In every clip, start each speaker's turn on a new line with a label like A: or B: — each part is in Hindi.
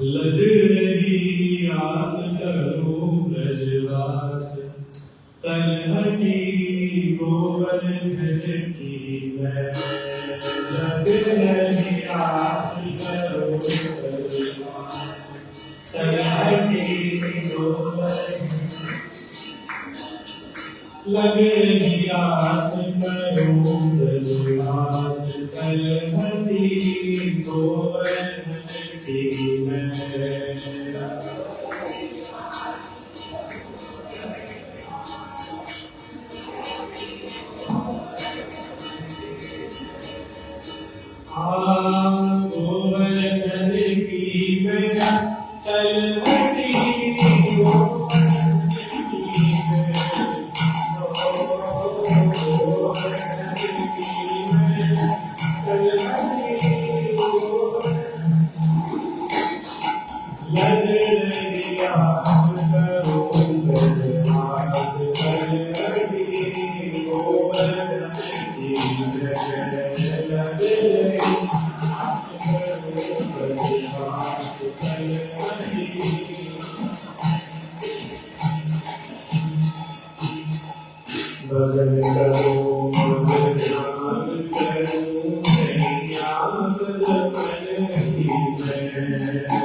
A: लग रही आस करो ब्रजवास, तलहटी गोवर्धन की मैं। लग रही आस करो ब्रजवास, तलहटी गोवर्धन। लग रही आस करो ब्रजवास, तलहटी गोवर्धन की मैं। गोवर्धन की मैं, तलवटी गोवर्धन की मैं। गोवर्धन की मैं, तलवटी गोवर्धन। लग रही आस करो ब्रजवास, तलवटी गोवर्धन की मैं। लग रही भजन करो ध्यान करो नैया भजन की मैं।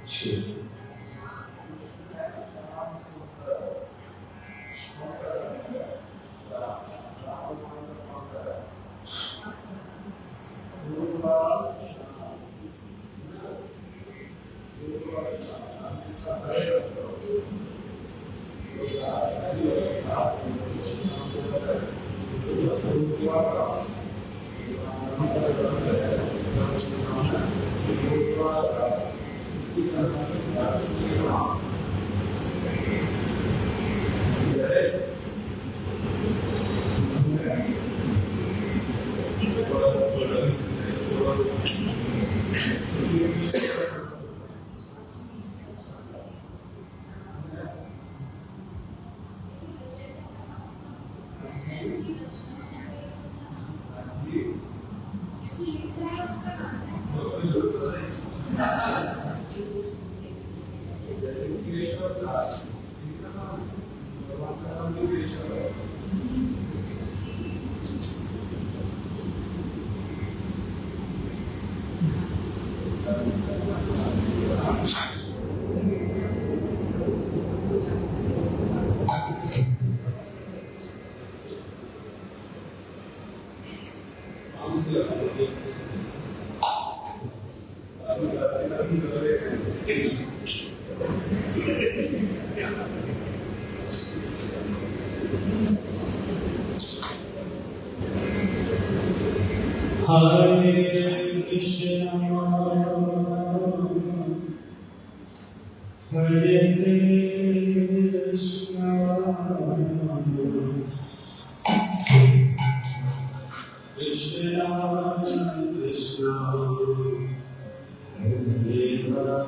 A: 6 Hare Krishna, Hare Krishna, Krishna Krishna, Hare Hare,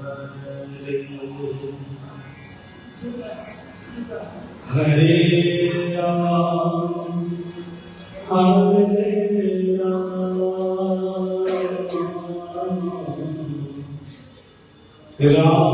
A: Hare Ram, Hare Ram,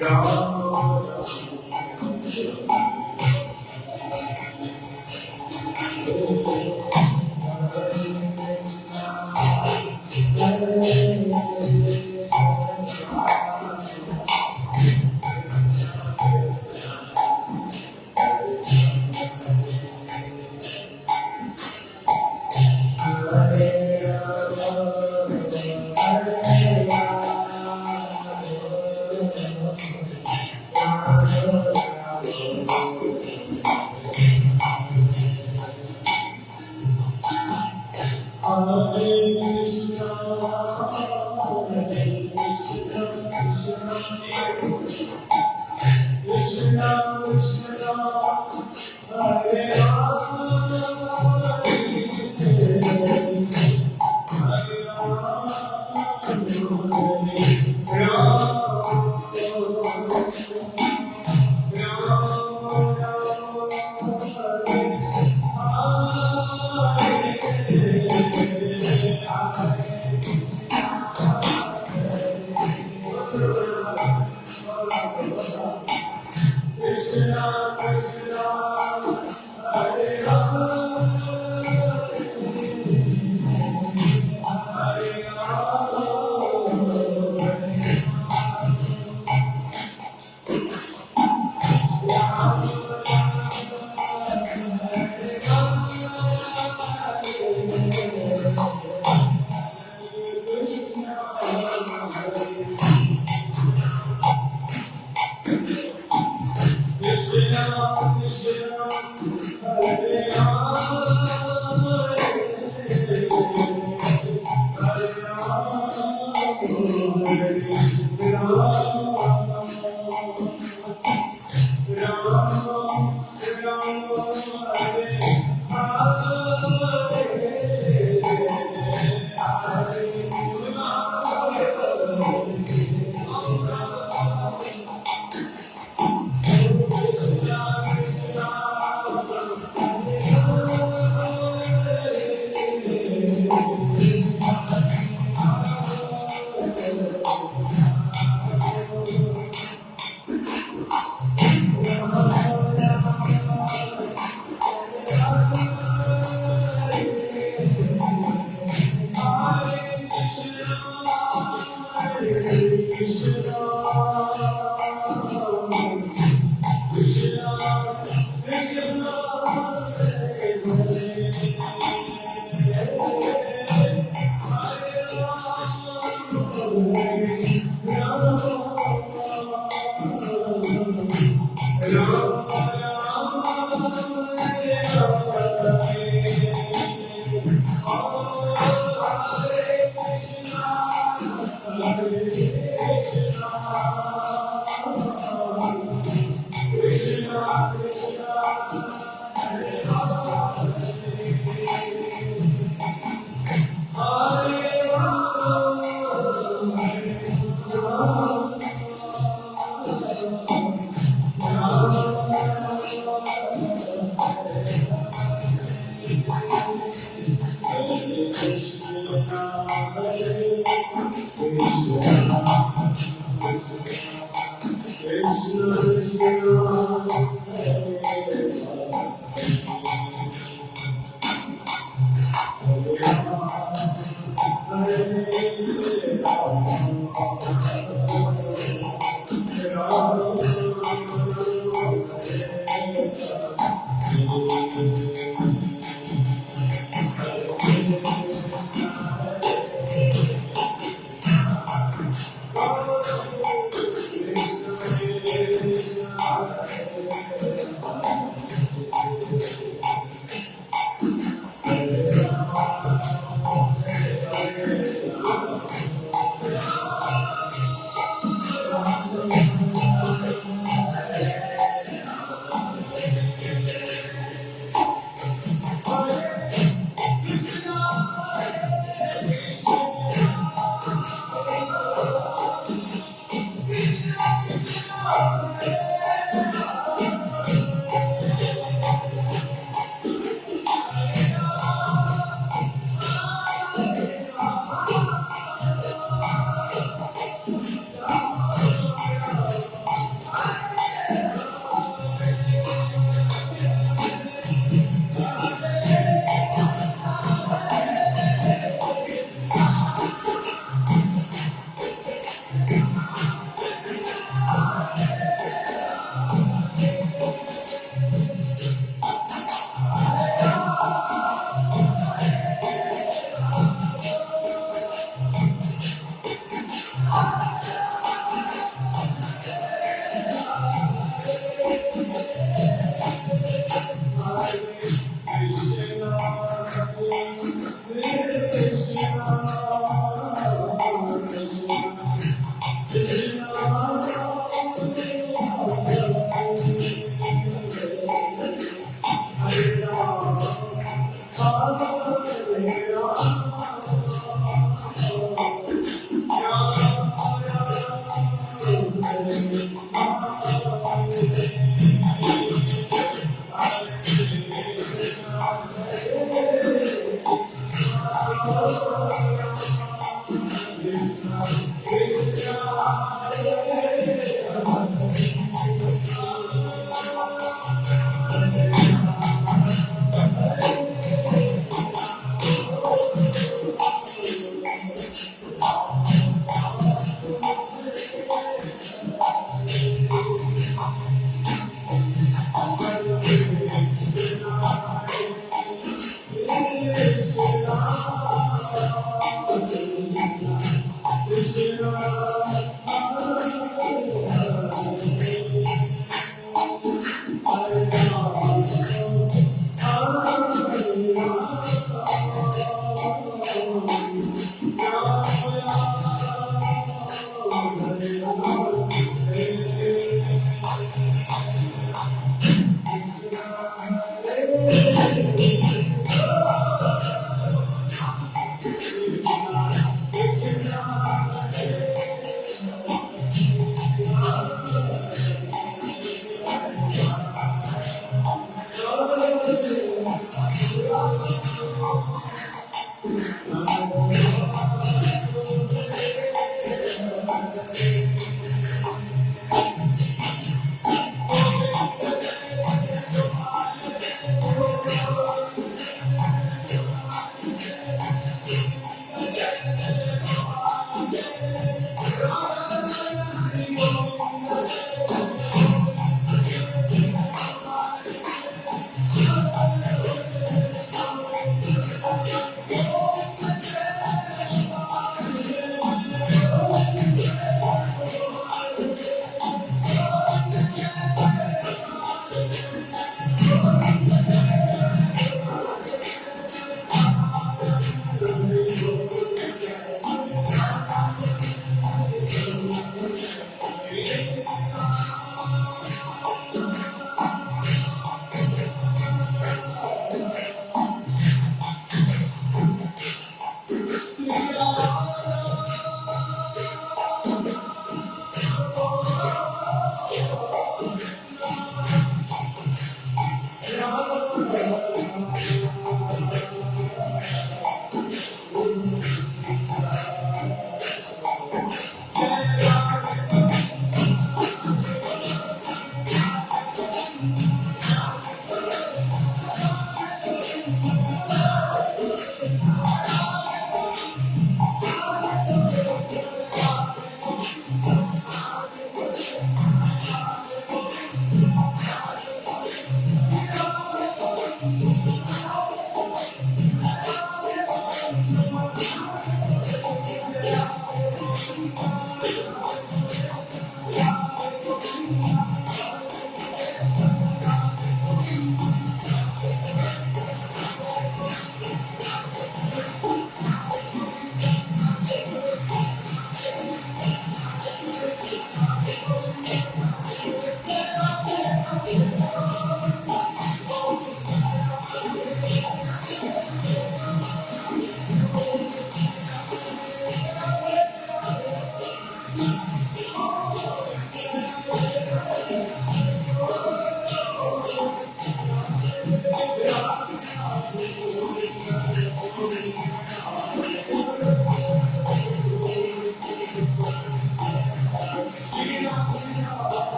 A: Ram Hare Krishna,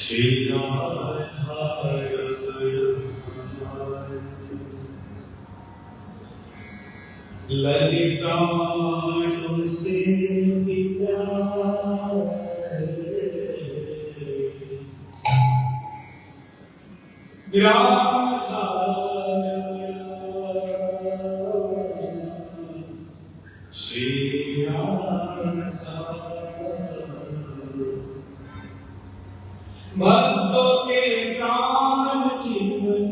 A: Shri Radha Lalita Tulsi Radha Shri Radha भक्तों के प्राण जीवन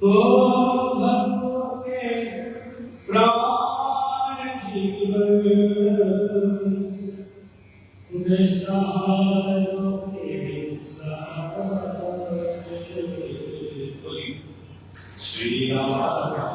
A: तो भक्तों के प्राण जीवन निस्सहारों के सहारे श्री राधा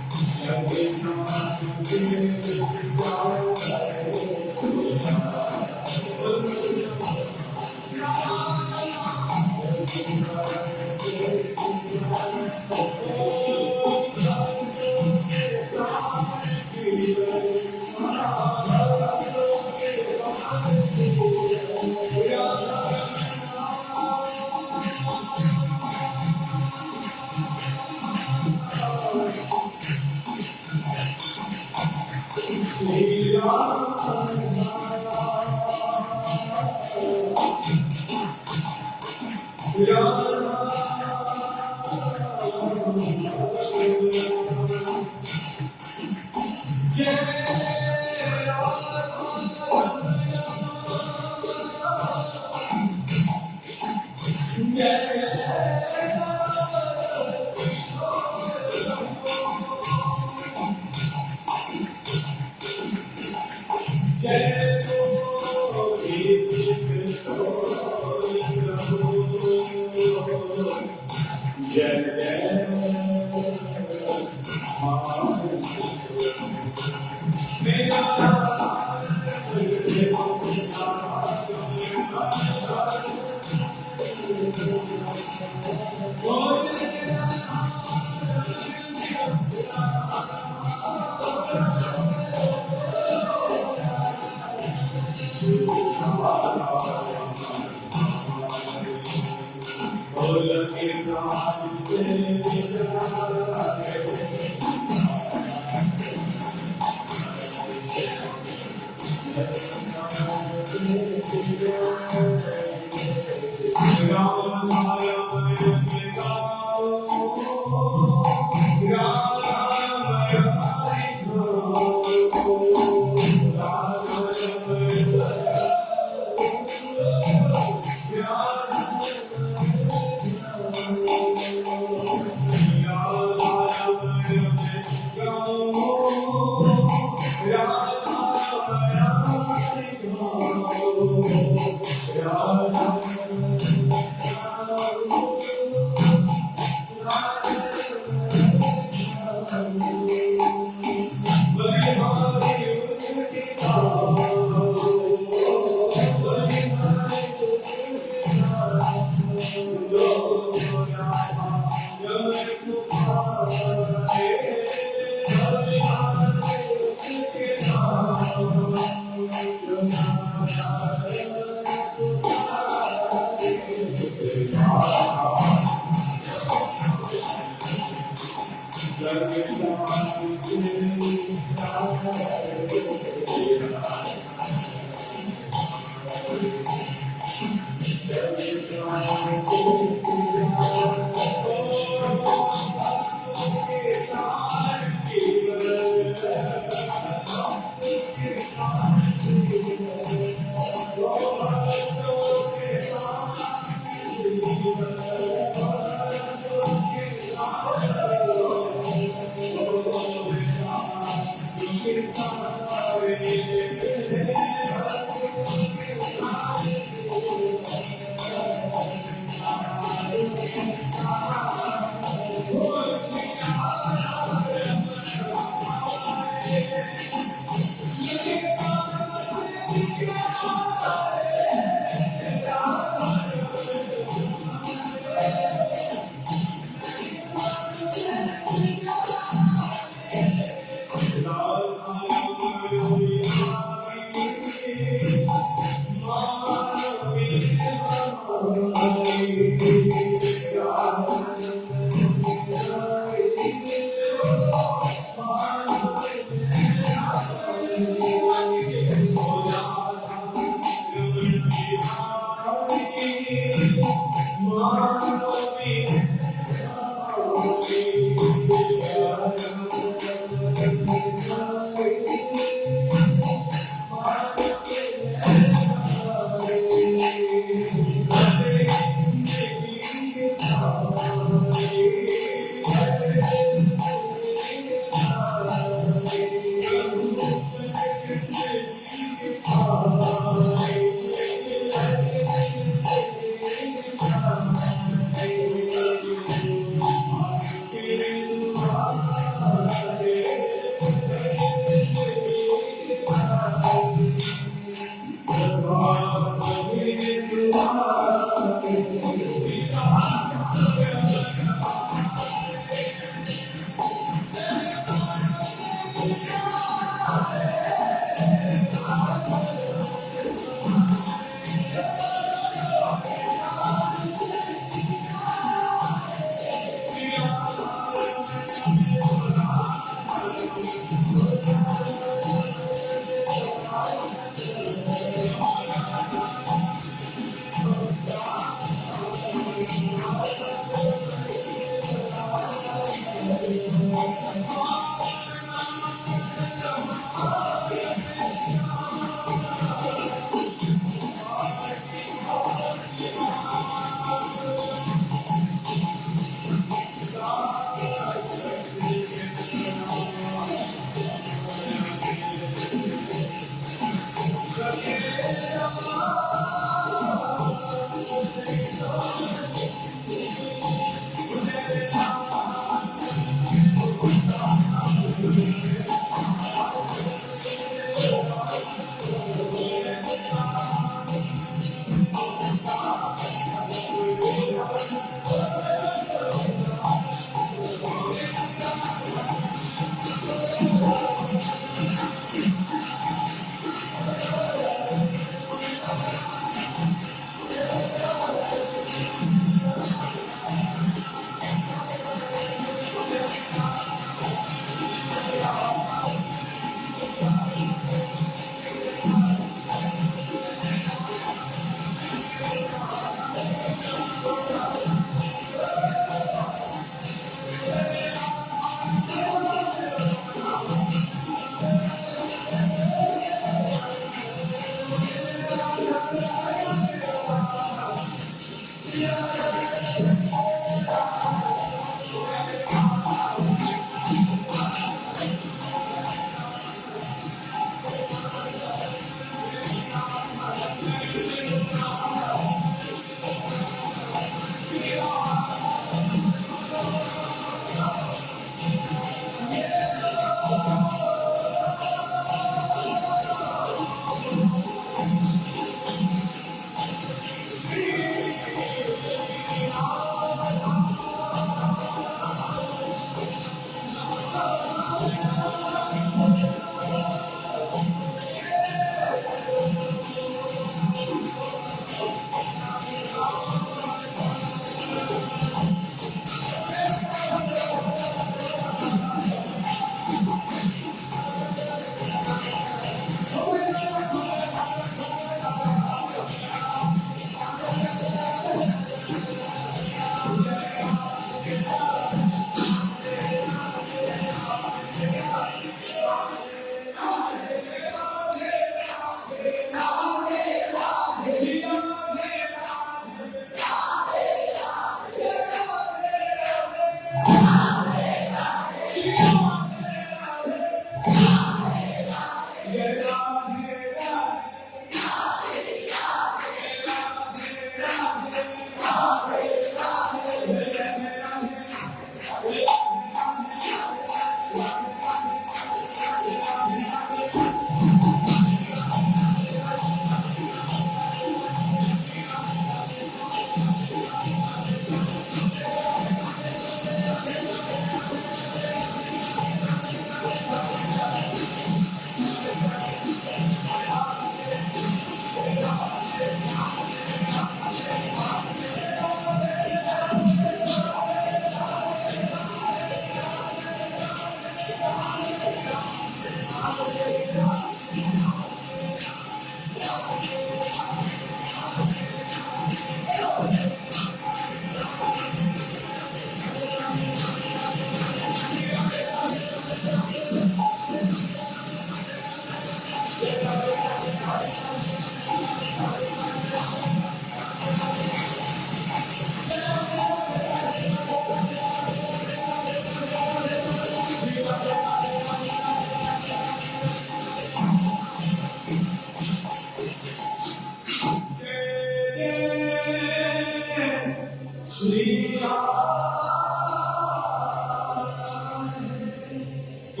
A: जय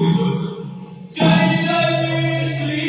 A: जय श्री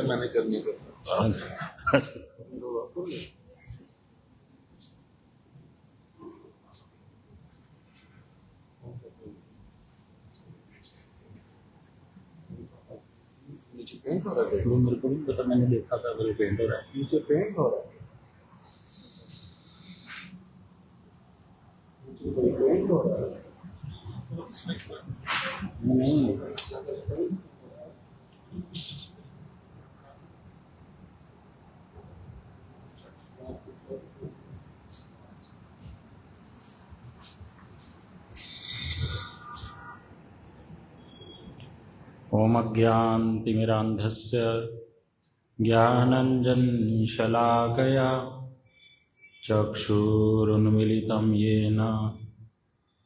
B: मैंने करनी नीचे पेंट हो रहा है।
C: वो मेरे को नहीं पता, मैंने देखा था वो पेंट हो रहा है।
B: नीचे पेंट हो रहा है। नीचे कोई पेंट हो रहा है।
C: नहीं ओम अज्ञानतिमिरान्धस्य ज्ञानाञ्जनशलाकया चक्षुरुन्मीलितं येन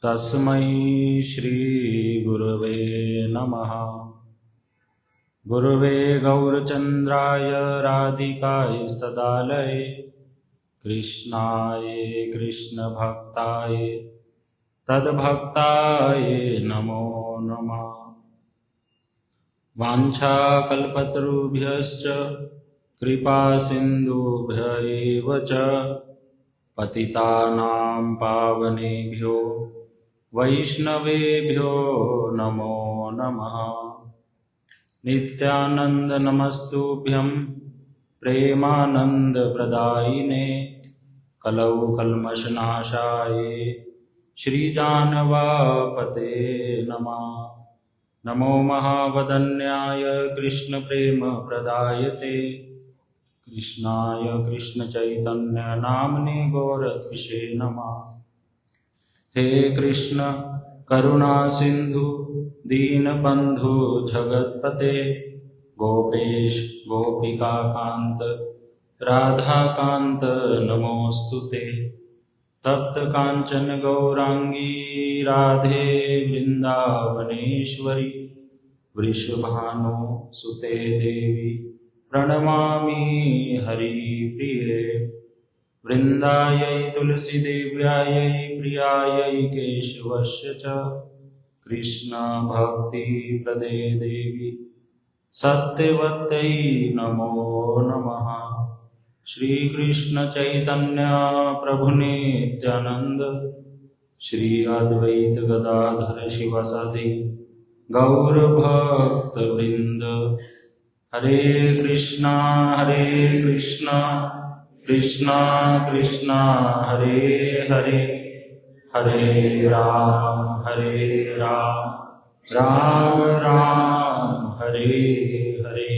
C: तस्मै श्रीगुरवे नमः। गुरवे गौरचन्द्राय राधिकाय सदालये कृष्णाय कृष्णभक्ताय तद्भक्ताय नमो नमः। वाञ्छाकल्पतरुभ्यश्च कृपासिन्धुभ्य एव च पतितानां पावनेभ्यो वैष्णवेभ्यो नमो नमः। नित्यानन्द नमस्तुभ्यं प्रेमानन्दप्रदायिने कलौ कल्मषनाशाय श्रीजानवापते नमः। नमो महावदन्याय कृष्णप्रेमप्रदायते कृष्णाय कृष्णचैतन्यनाम्ने गौरत्विषे नमः। हे कृष्ण करुणा सिंधु दीनबंधु जगत्पते गोपेश गोपिकाकांत राधाकांत नमोस्तुते। तप्त कांचन गौरांगी राधे वृंदावनेश्वरी वृषभानु सुते देवी प्रणमामि हरिप्रिये। वृंदायै तुलसीदेव्यायै प्रियायै केशवस्य च कृष्ण भक्ति प्रदे देवी सत्यवत्यै नमो नमः। श्री कृष्ण चैतन्य प्रभु नित्यानंद श्री अद्वैत गदाधर शिवासादि गौर भक्त वृंद। हरे कृष्णा कृष्णा कृष्णा हरे हरे हरे राम राम राम हरे हरे।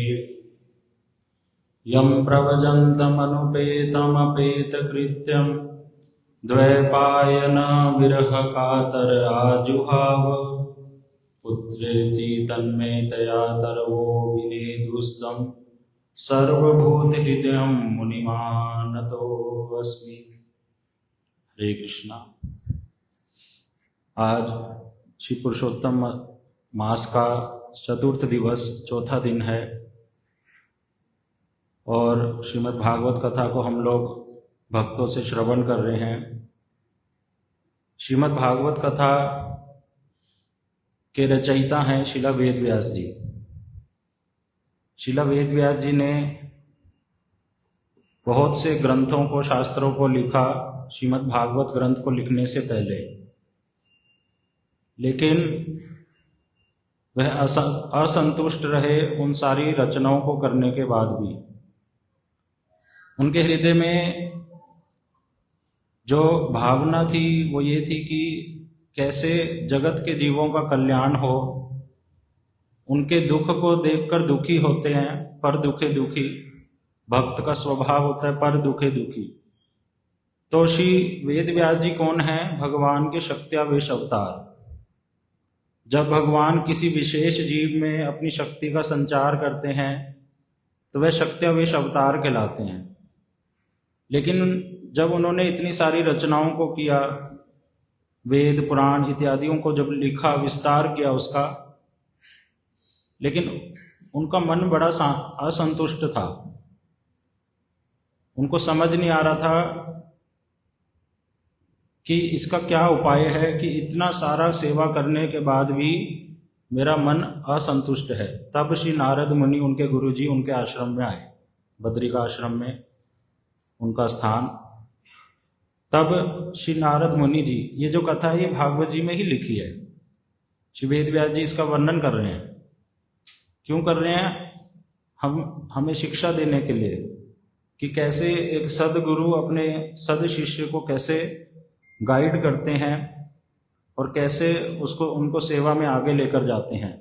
C: यं प्रव्रजन्तमनुपेतमपेतकृत्यं द्वैपायन विरह कातर आजुहाव पुत्रेति तन्मेतया तरवो विनेदुस्तं सर्वभूत हृदयं मुनिमानतोऽस्मि। हरे कृष्णा। आज श्री पुरुषोत्तम मास का चतुर्थ दिवस, चौथा दिन है और श्रीमद् भागवत कथा को हम लोग भक्तों से श्रवण कर रहे हैं। श्रीमद् भागवत कथा के रचयिता हैं श्रीला वेद व्यास जी। श्रीला वेद व्यास जी ने बहुत से ग्रंथों को, शास्त्रों को लिखा श्रीमद् भागवत ग्रंथ को लिखने से पहले, लेकिन वह असंतुष्ट रहे उन सारी रचनाओं को करने के बाद भी। उनके हृदय में जो भावना थी वो ये थी कि कैसे जगत के जीवों का कल्याण हो। उनके दुख को देखकर दुखी होते हैं, पर दुखे दुखी। भक्त का स्वभाव होता है पर दुखे दुखी। तो श्री वेद व्यास जी कौन हैं? भगवान के शक्त्यावेश अवतार। जब भगवान किसी विशेष जीव में अपनी शक्ति का संचार करते हैं तो वह शक्त्यावेश अवतार कहलाते हैं। लेकिन जब उन्होंने इतनी सारी रचनाओं को किया, वेद पुराण इत्यादियों को जब लिखा, विस्तार किया उसका, लेकिन उनका मन बड़ा असंतुष्ट था। उनको समझ नहीं आ रहा था कि इसका क्या उपाय है कि इतना सारा सेवा करने के बाद भी मेरा मन असंतुष्ट है। तब श्री नारद मुनि, उनके गुरुजी, उनके आश्रम में आए, बद्रिका आश्रम में उनका स्थान। तब श्री नारद मुनि जी, ये जो कथा है ये भागवत जी में ही लिखी है। श्री वेद व्यास जी इसका वर्णन कर रहे हैं। क्यों कर रहे हैं? हमें शिक्षा देने के लिए कि कैसे एक सदगुरु अपने सद शिष्य को कैसे गाइड करते हैं और कैसे उनको सेवा में आगे लेकर जाते हैं।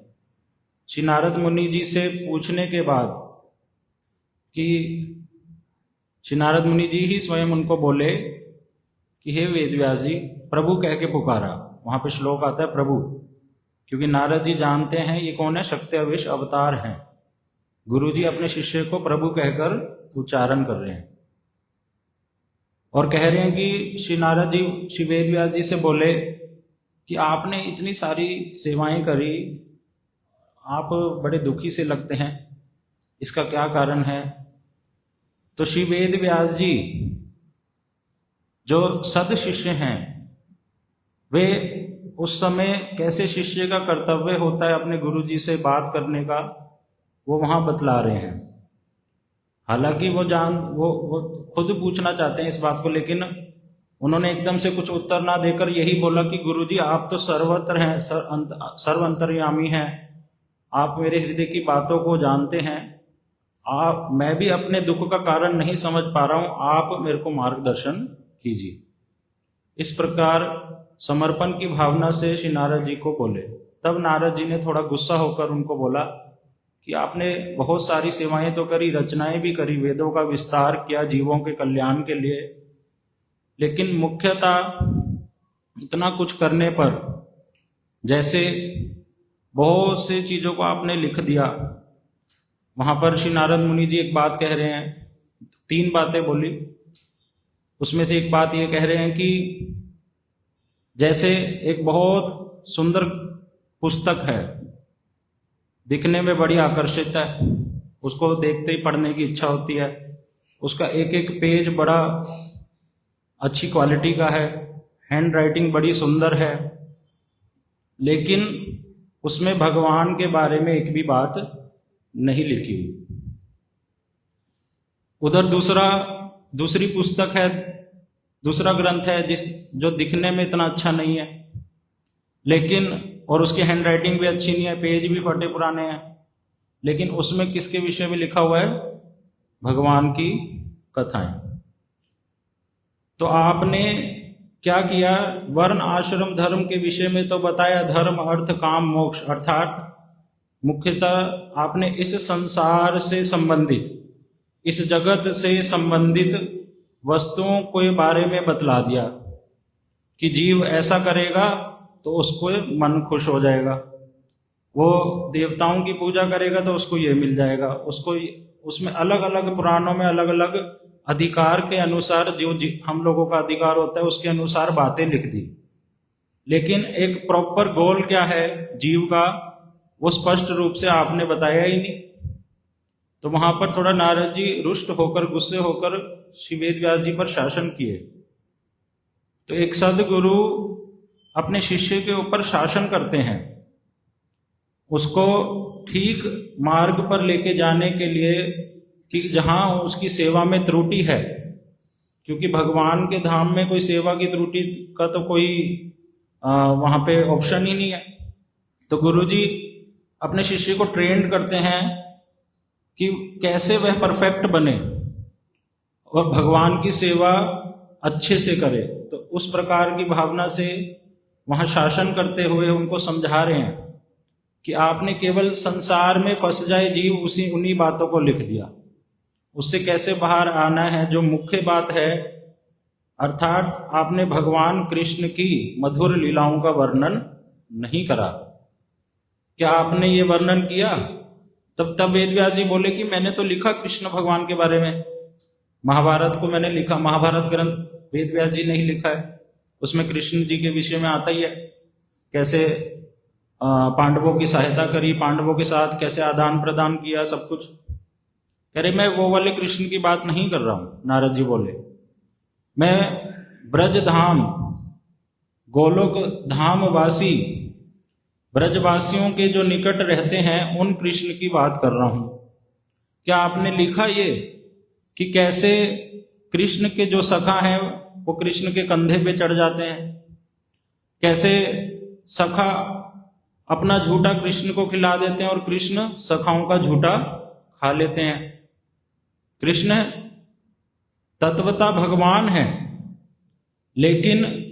C: श्री नारद मुनि जी से पूछने के बाद कि श्री नारद मुनि जी ही स्वयं उनको बोले कि हे वेद व्यास जी, प्रभु कह के पुकारा। वहाँ पे श्लोक आता है प्रभु, क्योंकि नारद जी जानते हैं ये कौन है, शक्त्यावेश अवतार हैं। गुरु जी अपने शिष्य को प्रभु कहकर उच्चारण कर रहे हैं और कह रहे हैं कि श्री नारद जी श्री वेद व्यास जी से बोले कि आपने इतनी सारी सेवाएं करी, आप बड़े दुखी से लगते हैं, इसका क्या कारण है? तो श्री वेद व्यास जी जो सद शिष्य हैं, वे उस समय कैसे शिष्य का कर्तव्य होता है अपने गुरु जी से बात करने का, वो वहाँ बतला रहे हैं। हालांकि वो खुद पूछना चाहते हैं इस बात को, लेकिन उन्होंने एकदम से कुछ उत्तर ना देकर यही बोला कि गुरुजी आप तो सर्वत्र हैं, सर्व अंतर्यामी हैं, आप मेरे हृदय की बातों को जानते हैं। मैं भी अपने दुख का कारण नहीं समझ पा रहा हूँ, आप मेरे को मार्गदर्शन कीजिए। इस प्रकार समर्पण की भावना से श्री नारद जी को बोले। तब नारद जी ने थोड़ा गुस्सा होकर उनको बोला कि आपने बहुत सारी सेवाएं तो करी, रचनाएं भी करी, वेदों का विस्तार किया जीवों के कल्याण के लिए, लेकिन मुख्यतः इतना कुछ करने पर जैसे बहुत से चीज़ों को आपने लिख दिया। वहाँ पर श्री नारद मुनि जी एक बात कह रहे हैं, 3 बातें बोली। उसमें से एक बात ये कह रहे हैं कि जैसे एक बहुत सुंदर पुस्तक है, दिखने में बड़ी आकर्षित है, उसको देखते ही पढ़ने की इच्छा होती है, उसका एक एक पेज बड़ा अच्छी क्वालिटी का है, हैंड राइटिंग बड़ी सुंदर है, लेकिन उसमें भगवान के बारे में एक भी बात नहीं लिखी हुई। उधर दूसरी पुस्तक है, दूसरा ग्रंथ है जो दिखने में इतना अच्छा नहीं है, लेकिन और उसकी हैंड राइटिंग भी अच्छी नहीं है, पेज भी फटे पुराने हैं, लेकिन उसमें किसके विषय में लिखा हुआ है? भगवान की कथाएं। तो आपने क्या किया? वर्ण आश्रम धर्म के विषय में तो बताया, धर्म अर्थ काम मोक्ष, अर्थात मुख्यतः आपने इस संसार से संबंधित, इस जगत से संबंधित वस्तुओं के बारे में बतला दिया कि जीव ऐसा करेगा तो उसको मन खुश हो जाएगा, वो देवताओं की पूजा करेगा तो उसको ये मिल जाएगा, उसको उसमें अलग अलग पुराणों में अलग अलग अधिकार के अनुसार जो हम लोगों का अधिकार होता है उसके अनुसार बातें लिख दी। लेकिन एक प्रॉपर गोल क्या है जीव का, वो स्पष्ट रूप से आपने बताया ही नहीं। तो वहां पर थोड़ा नारद जी रुष्ट होकर, गुस्से होकर श्री वेद व्यास जी पर शासन किए। तो एक सदगुरु अपने शिष्य के ऊपर शासन करते हैं, उसको ठीक मार्ग पर लेके जाने के लिए कि जहां उसकी सेवा में त्रुटि है, क्योंकि भगवान के धाम में कोई सेवा की त्रुटि का तो कोई वहां पे ऑप्शन ही नहीं है। तो गुरुजी अपने शिष्य को ट्रेंड करते हैं कि कैसे वह परफेक्ट बने और भगवान की सेवा अच्छे से करे। तो उस प्रकार की भावना से वहां शासन करते हुए उनको समझा रहे हैं कि आपने केवल संसार में फंस जाए जीव, उन्हीं बातों को लिख दिया, उससे कैसे बाहर आना है जो मुख्य बात है, अर्थात आपने भगवान कृष्ण की मधुर लीलाओं का वर्णन नहीं करा। क्या आपने ये वर्णन किया? तब वेद व्यास जी बोले कि मैंने तो लिखा कृष्ण भगवान के बारे में, महाभारत को मैंने लिखा, महाभारत ग्रंथ वेद व्यास जी ने ही लिखा है, उसमें कृष्ण जी के विषय में आता ही है, कैसे पांडवों की सहायता करी, पांडवों के साथ कैसे आदान प्रदान किया, सब कुछ। कह रहे मैं वो वाले कृष्ण की बात नहीं कर रहा हूं। नारद जी बोले मैं ब्रज धाम, गोलोक धाम वासी, ब्रजवासियों के जो निकट रहते हैं उन कृष्ण की बात कर रहा हूं। क्या आपने लिखा ये कि कैसे कृष्ण के जो सखा हैं वो कृष्ण के कंधे पे चढ़ जाते हैं, कैसे सखा अपना झूठा कृष्ण को खिला देते हैं और कृष्ण सखाओं का झूठा खा लेते हैं। कृष्ण तत्वता भगवान है, लेकिन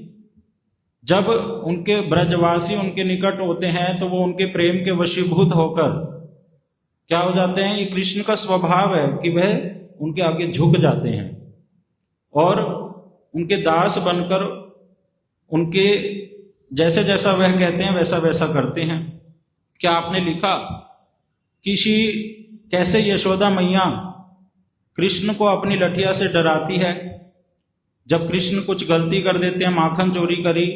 C: जब उनके ब्रजवासी उनके निकट होते हैं तो वो उनके प्रेम के वशीभूत होकर क्या हो जाते हैं, ये कृष्ण का स्वभाव है कि वह उनके आगे झुक जाते हैं और उनके दास बनकर उनके जैसे जैसा वह कहते हैं वैसा वैसा करते हैं। क्या आपने लिखा कि श्री कैसे यशोदा मैया कृष्ण को अपनी लठिया से डराती है, जब कृष्ण कुछ गलती कर देते हैं, माखन चोरी करी,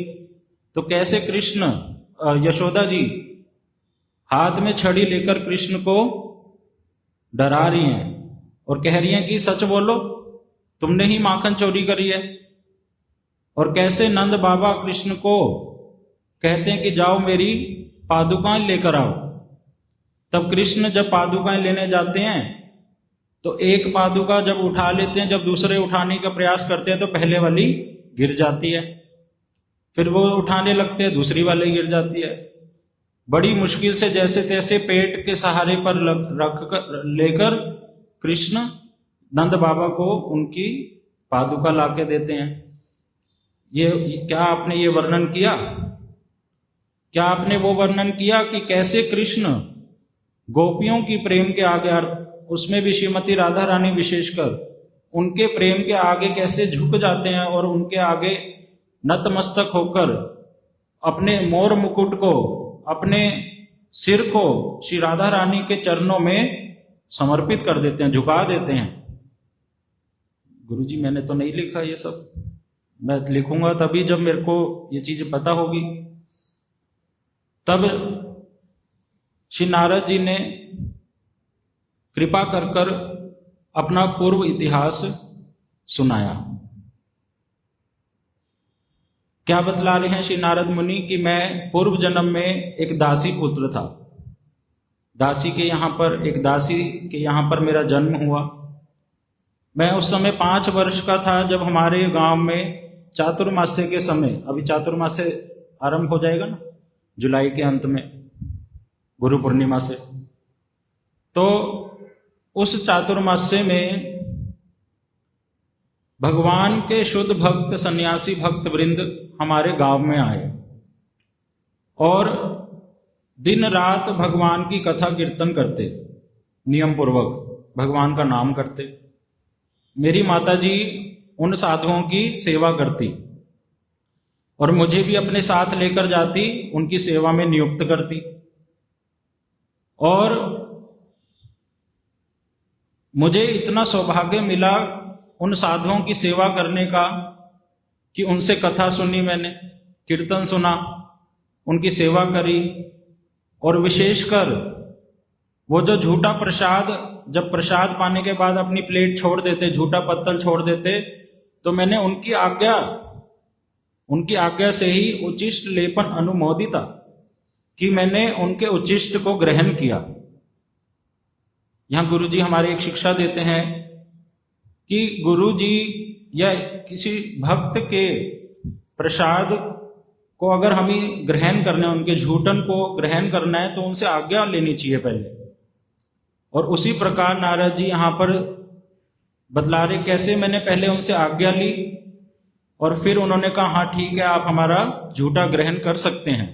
C: तो कैसे कृष्ण यशोदा जी हाथ में छड़ी लेकर कृष्ण को डरा रही हैं और कह रही हैं कि सच बोलो, तुमने ही माखन चोरी करी है। और कैसे नंद बाबा कृष्ण को कहते हैं कि जाओ मेरी पादुकाएं लेकर आओ। तब कृष्ण जब पादुकाएं लेने जाते हैं तो एक पादुका जब उठा लेते हैं, जब दूसरे उठाने का प्रयास करते हैं तो पहले वाली गिर जाती है, फिर वो उठाने लगते हैं दूसरी वाली गिर जाती है। बड़ी मुश्किल से जैसे तैसे पेट के सहारे पर रख कर लेकर कृष्ण नंद बाबा को उनकी पादुका लाके देते हैं। ये क्या आपने ये वर्णन किया? क्या आपने वो वर्णन किया कि कैसे कृष्ण गोपियों की प्रेम के आगे, उसमें भी श्रीमती राधा रानी विशेषकर, उनके प्रेम के आगे कैसे झुक जाते हैं और उनके आगे नतमस्तक होकर अपने मोर मुकुट को, अपने सिर को श्री राधा रानी के चरणों में समर्पित कर देते हैं, झुका देते हैं। गुरुजी मैंने तो नहीं लिखा ये सब, मैं लिखूंगा तभी जब मेरे को ये चीज पता होगी। तब श्री नारद जी ने कृपा कर कर अपना पूर्व इतिहास सुनाया। क्या बतला रहे हैं श्री नारद मुनि कि मैं पूर्व जन्म में एक दासी पुत्र था, दासी के यहाँ पर, एक दासी के यहाँ पर मेरा जन्म हुआ। मैं उस समय 5 वर्ष का था जब हमारे गांव में चातुर्मास्य के समय, अभी चातुर्मास्य आरंभ हो जाएगा ना जुलाई के अंत में, गुरु पूर्णिमा से, तो उस चातुर्मास्य में भगवान के शुद्ध भक्त सन्यासी भक्त वृंद हमारे गांव में आए और दिन रात भगवान की कथा कीर्तन करते, नियम पूर्वक भगवान का नाम करते। मेरी माताजी उन साधुओं की सेवा करती और मुझे भी अपने साथ लेकर जाती, उनकी सेवा में नियुक्त करती। और मुझे इतना सौभाग्य मिला उन साधुओं की सेवा करने का कि उनसे कथा सुनी मैंने, कीर्तन सुना, उनकी सेवा करी। और विशेषकर वो जो झूठा प्रसाद, जब प्रसाद पाने के बाद अपनी प्लेट छोड़ देते, झूठा पत्तल छोड़ देते, तो मैंने उनकी आज्ञा से ही उचिष्ट लेपन अनुमोदिता कि मैंने उनके उचिष्ट को ग्रहण किया। यहां गुरु जी हमारे एक शिक्षा देते हैं कि गुरु जी या किसी भक्त के प्रसाद को अगर हमें ग्रहण करना है, उनके झूठन को ग्रहण करना है, तो उनसे आज्ञा लेनी चाहिए पहले। और उसी प्रकार नारद जी यहाँ पर बतला रहे कैसे मैंने पहले उनसे आज्ञा ली और फिर उन्होंने कहा हाँ ठीक है, आप हमारा झूठा ग्रहण कर सकते हैं।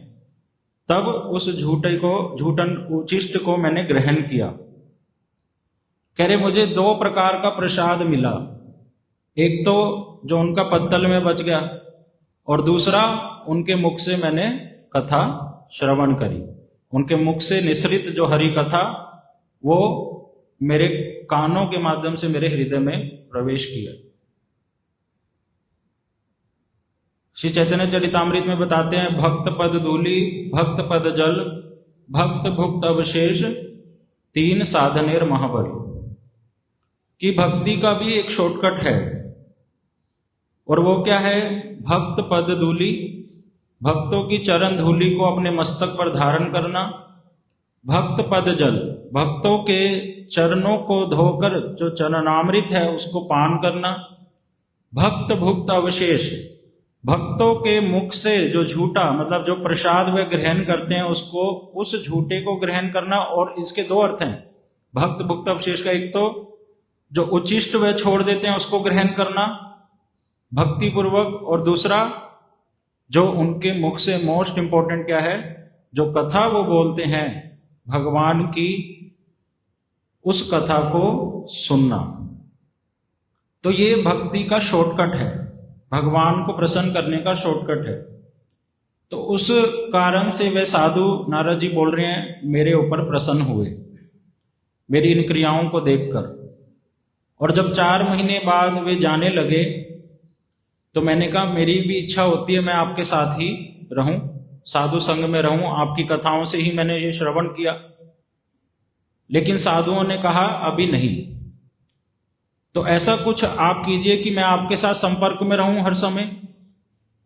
C: तब उस झूठन उचिष्ट को मैंने ग्रहण किया। कह रहे मुझे 2 प्रकार का प्रसाद मिला, एक तो जो उनका पत्तल में बच गया, और दूसरा उनके मुख से मैंने कथा श्रवण करी। उनके मुख से निसृत जो हरि कथा वो मेरे कानों के माध्यम से मेरे हृदय में प्रवेश किया। श्री चैतन्य चरितामृत में बताते हैं, भक्त पद धूलि, भक्त पद जल, भक्त भुक्त अवशेष, 3 साधनेर महाबल। कि भक्ति का भी एक शॉर्टकट है, और वो क्या है? भक्त पद धूलि, भक्तों की चरण धूलि को अपने मस्तक पर धारण करना। भक्त पद जल, भक्तों के चरणों को धोकर जो चरणामृत है उसको पान करना। भक्त भुक्त अवशेष, भक्तों के मुख से जो झूठा, मतलब जो प्रसाद वे ग्रहण करते हैं उसको, उस झूठे को ग्रहण करना। और इसके 2 अर्थ हैं भक्त भुक्त अवशेष का। एक तो जो उचिष्ट वे छोड़ देते हैं उसको ग्रहण करना भक्ति पूर्वक, और दूसरा जो उनके मुख से, मोस्ट इंपॉर्टेंट क्या है, जो कथा वो बोलते हैं भगवान की, उस कथा को सुनना। तो ये भक्ति का शॉर्टकट है, भगवान को प्रसन्न करने का शॉर्टकट है। तो उस कारण से वे साधु, नारद जी बोल रहे हैं, मेरे ऊपर प्रसन्न हुए मेरी इन क्रियाओं को देखकर। और जब 4 महीने बाद वे जाने लगे तो मैंने कहा मेरी भी इच्छा होती है मैं आपके साथ ही रहूं, साधु संग में रहूं, आपकी कथाओं से ही मैंने ये श्रवण किया। लेकिन साधुओं ने कहा अभी नहीं, तो ऐसा कुछ आप कीजिए कि मैं आपके साथ संपर्क में रहूं हर समय।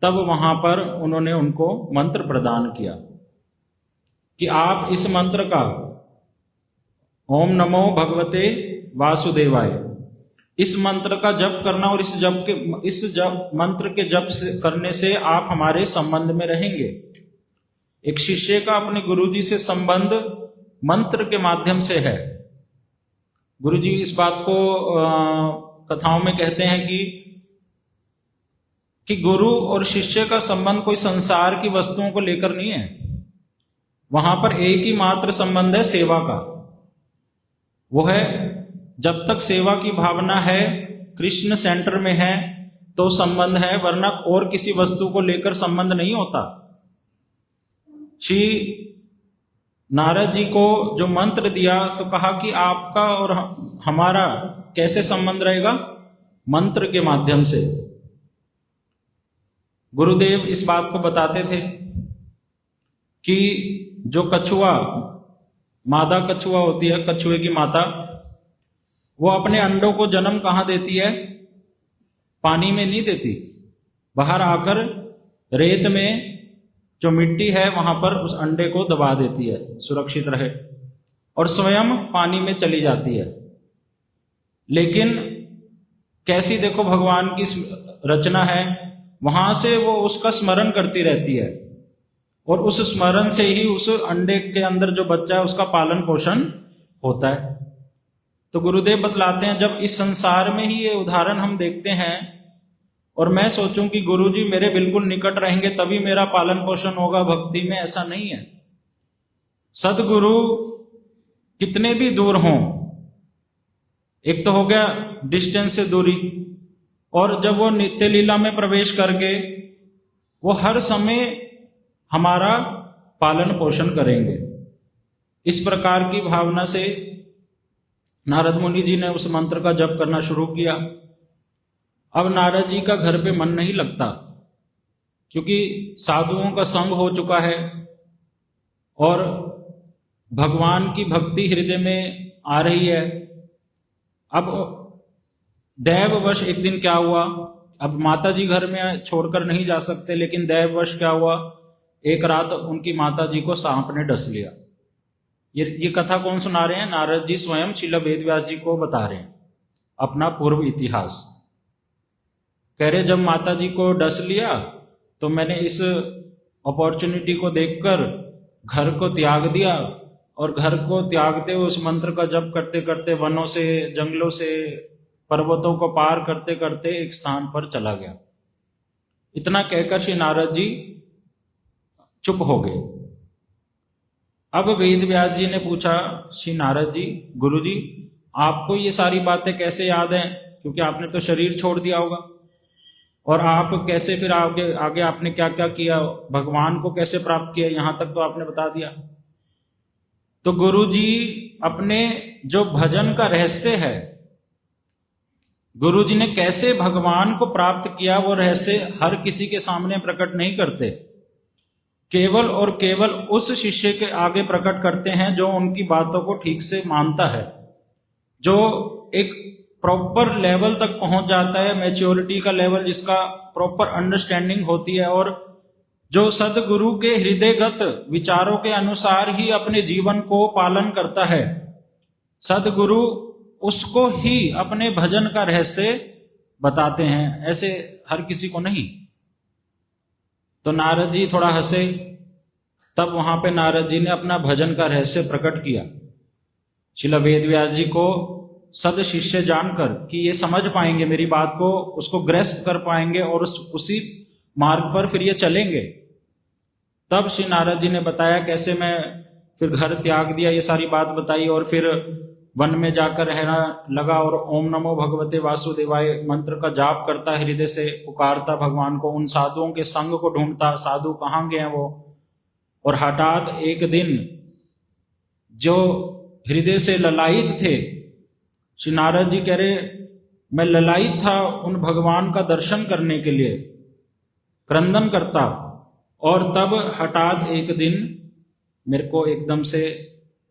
C: तब वहां पर उन्होंने उनको मंत्र प्रदान किया कि आप इस मंत्र का, ओम नमो भगवते वासुदेवाय, इस मंत्र का जप करना, और इस जप मंत्र के जप करने से आप हमारे संबंध में रहेंगे। एक शिष्य का अपने गुरुजी से संबंध मंत्र के माध्यम से है। गुरुजी इस बात को कथाओं में कहते हैं कि गुरु और शिष्य का संबंध कोई संसार की वस्तुओं को लेकर नहीं है। वहां पर एक ही मात्र संबंध है, सेवा का। वो है जब तक सेवा की भावना है, कृष्ण सेंटर में है, तो संबंध है, वरना और किसी वस्तु को लेकर संबंध नहीं होता। श्री नारद जी को जो मंत्र दिया तो कहा कि आपका और हमारा कैसे संबंध रहेगा? मंत्र के माध्यम से। गुरुदेव इस बात को बताते थे कि जो कछुआ, मादा कछुआ होती है, कछुए की माता, वो अपने अंडों को जन्म कहाँ देती है? पानी में नहीं देती, बाहर आकर रेत में जो मिट्टी है वहां पर उस अंडे को दबा देती है, सुरक्षित रहे, और स्वयं पानी में चली जाती है। लेकिन कैसी देखो भगवान की रचना है, वहां से वो उसका स्मरण करती रहती है, और उस स्मरण से ही उस अंडे के अंदर जो बच्चा है उसका पालन पोषण होता है। तो गुरुदेव बतलाते हैं, जब इस संसार में ही ये उदाहरण हम देखते हैं और मैं सोचूं कि गुरुजी मेरे बिल्कुल निकट रहेंगे तभी मेरा पालन पोषण होगा भक्ति में, ऐसा नहीं है। सदगुरु कितने भी दूर हों, एक तो हो गया डिस्टेंस से दूरी, और जब वो नित्य लीला में प्रवेश करके वो हर समय हमारा पालन पोषण करेंगे। इस प्रकार की भावना से नारद मुनि जी ने उस मंत्र का जप करना शुरू किया। अब नारद जी का घर पे मन नहीं लगता, क्योंकि साधुओं का संग हो चुका है और भगवान की भक्ति हृदय में आ रही है। अब दैववश एक दिन क्या हुआ, अब माता जी घर में छोड़कर नहीं जा सकते, लेकिन दैववश क्या हुआ, एक रात उनकी माता जी को सांप ने डस लिया। ये कथा कौन सुना रहे हैं? नारद जी स्वयं श्रील वेदव्यास जी को बता रहे हैं अपना पूर्व इतिहास। कह रहे जब माता जी को डस लिया तो मैंने इस अपॉर्चुनिटी को देखकर घर को त्याग दिया, और घर को त्यागते हुए उस मंत्र का जप करते करते वनों से, जंगलों से, पर्वतों को पार करते करते एक स्थान पर चला गया। इतना कहकर श्री नारद जी चुप हो गए। अब वेद व्यास जी ने पूछा, श्री नारद जी, गुरु जी, आपको ये सारी बातें कैसे याद हैं? क्योंकि आपने तो शरीर छोड़ दिया होगा, और आप कैसे फिर आगे आगे आपने क्या क्या किया, भगवान को कैसे प्राप्त किया, यहां तक तो आपने बता दिया। तो गुरु जी अपने जो भजन का रहस्य है, गुरु जी ने कैसे भगवान को प्राप्त किया, वो रहस्य हर किसी के सामने प्रकट नहीं करते। केवल और केवल उस शिष्य के आगे प्रकट करते हैं जो उनकी बातों को ठीक से मानता है, जो एक प्रॉपर लेवल तक पहुंच जाता है, मैच्योरिटी का लेवल जिसका प्रॉपर अंडरस्टैंडिंग होती है, और जो सदगुरु के हृदयगत विचारों के अनुसार ही अपने जीवन को पालन करता है। सदगुरु उसको ही अपने भजन का रहस्य बताते हैं, ऐसे हर किसी को नहीं। तो नारद जी थोड़ा हंसे, तब वहां पे नारद जी ने अपना भजन का रहस्य प्रकट किया। श्रील वेदव्यास जी को सद शिष्य जानकर कि ये समझ पाएंगे मेरी बात को, उसको ग्रेस्प कर पाएंगे और उसी मार्ग पर फिर ये चलेंगे, तब श्री नारद जी ने बताया कैसे मैं फिर घर त्याग दिया, ये सारी बात बताई, और फिर वन में जाकर रहना लगा और ओम नमो भगवते वासुदेवाय मंत्र का जाप करता, हृदय से पुकारता भगवान को, उन साधुओं के संग को ढूंढता, साधु कहाँ गए हैं वो। और हठात एक दिन जो हृदय से ललायित थे, श्री नारद जी कह रहे मैं ललायित था उन भगवान का दर्शन करने के लिए, क्रंदन करता, और तब हठात एक दिन मेरे को एकदम से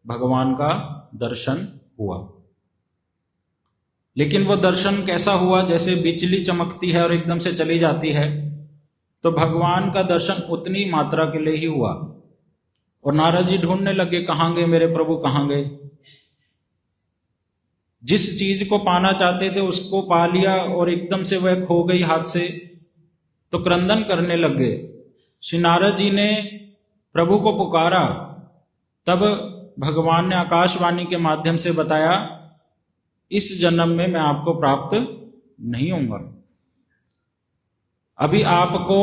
C: भगवान का दर्शन हुआ। लेकिन वो दर्शन कैसा हुआ, जैसे बिजली चमकती है और एकदम से चली जाती है, तो भगवान का दर्शन उतनी मात्रा के लिए ही हुआ। और नारद जी ढूंढने लगे कहाँ गए मेरे प्रभु, कहाँ गए। जिस चीज को पाना चाहते थे उसको पा लिया और एकदम से वह खो गई हाथ से, तो क्रंदन करने लग गए। श्री नारद जी ने प्रभु को पुकारा, तब भगवान ने आकाशवाणी के माध्यम से बताया इस जन्म में मैं आपको प्राप्त नहीं होऊंगा, अभी आपको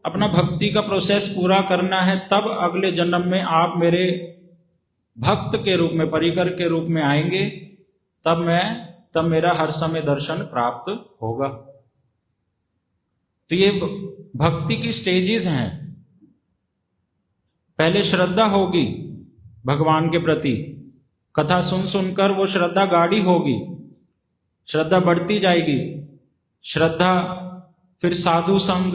C: अपना भक्ति का प्रोसेस पूरा करना है, तब अगले जन्म में आप मेरे भक्त के रूप में, परिकर के रूप में आएंगे, तब मेरा हर समय दर्शन प्राप्त होगा। तो ये भक्ति की स्टेजेस हैं। पहले श्रद्धा होगी भगवान के प्रति, कथा सुन सुनकर वो श्रद्धा गाढ़ी होगी, श्रद्धा बढ़ती जाएगी। श्रद्धा, फिर साधु संग,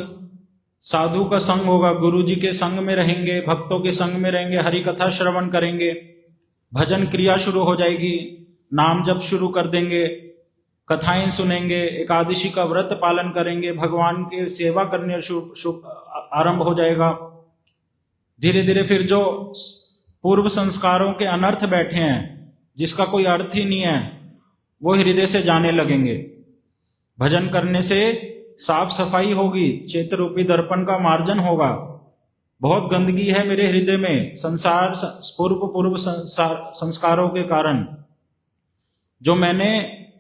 C: साधु का संग होगा, गुरु जी के संग में रहेंगे, भक्तों के संग में रहेंगे, हरि कथा श्रवण करेंगे, भजन क्रिया शुरू हो जाएगी, नाम जप शुरू कर देंगे, कथाएं सुनेंगे, एकादशी का व्रत पालन करेंगे, भगवान की सेवा करने आरंभ हो जाएगा। धीरे धीरे फिर जो पूर्व संस्कारों के अनर्थ बैठे हैं, जिसका कोई अर्थ ही नहीं है, वो हृदय से जाने लगेंगे। भजन करने से साफ सफाई होगी, चेत्र रूपी दर्पण का मार्जन होगा। बहुत गंदगी है मेरे हृदय में, संसार पूर्व संस्कारों के कारण, जो मैंने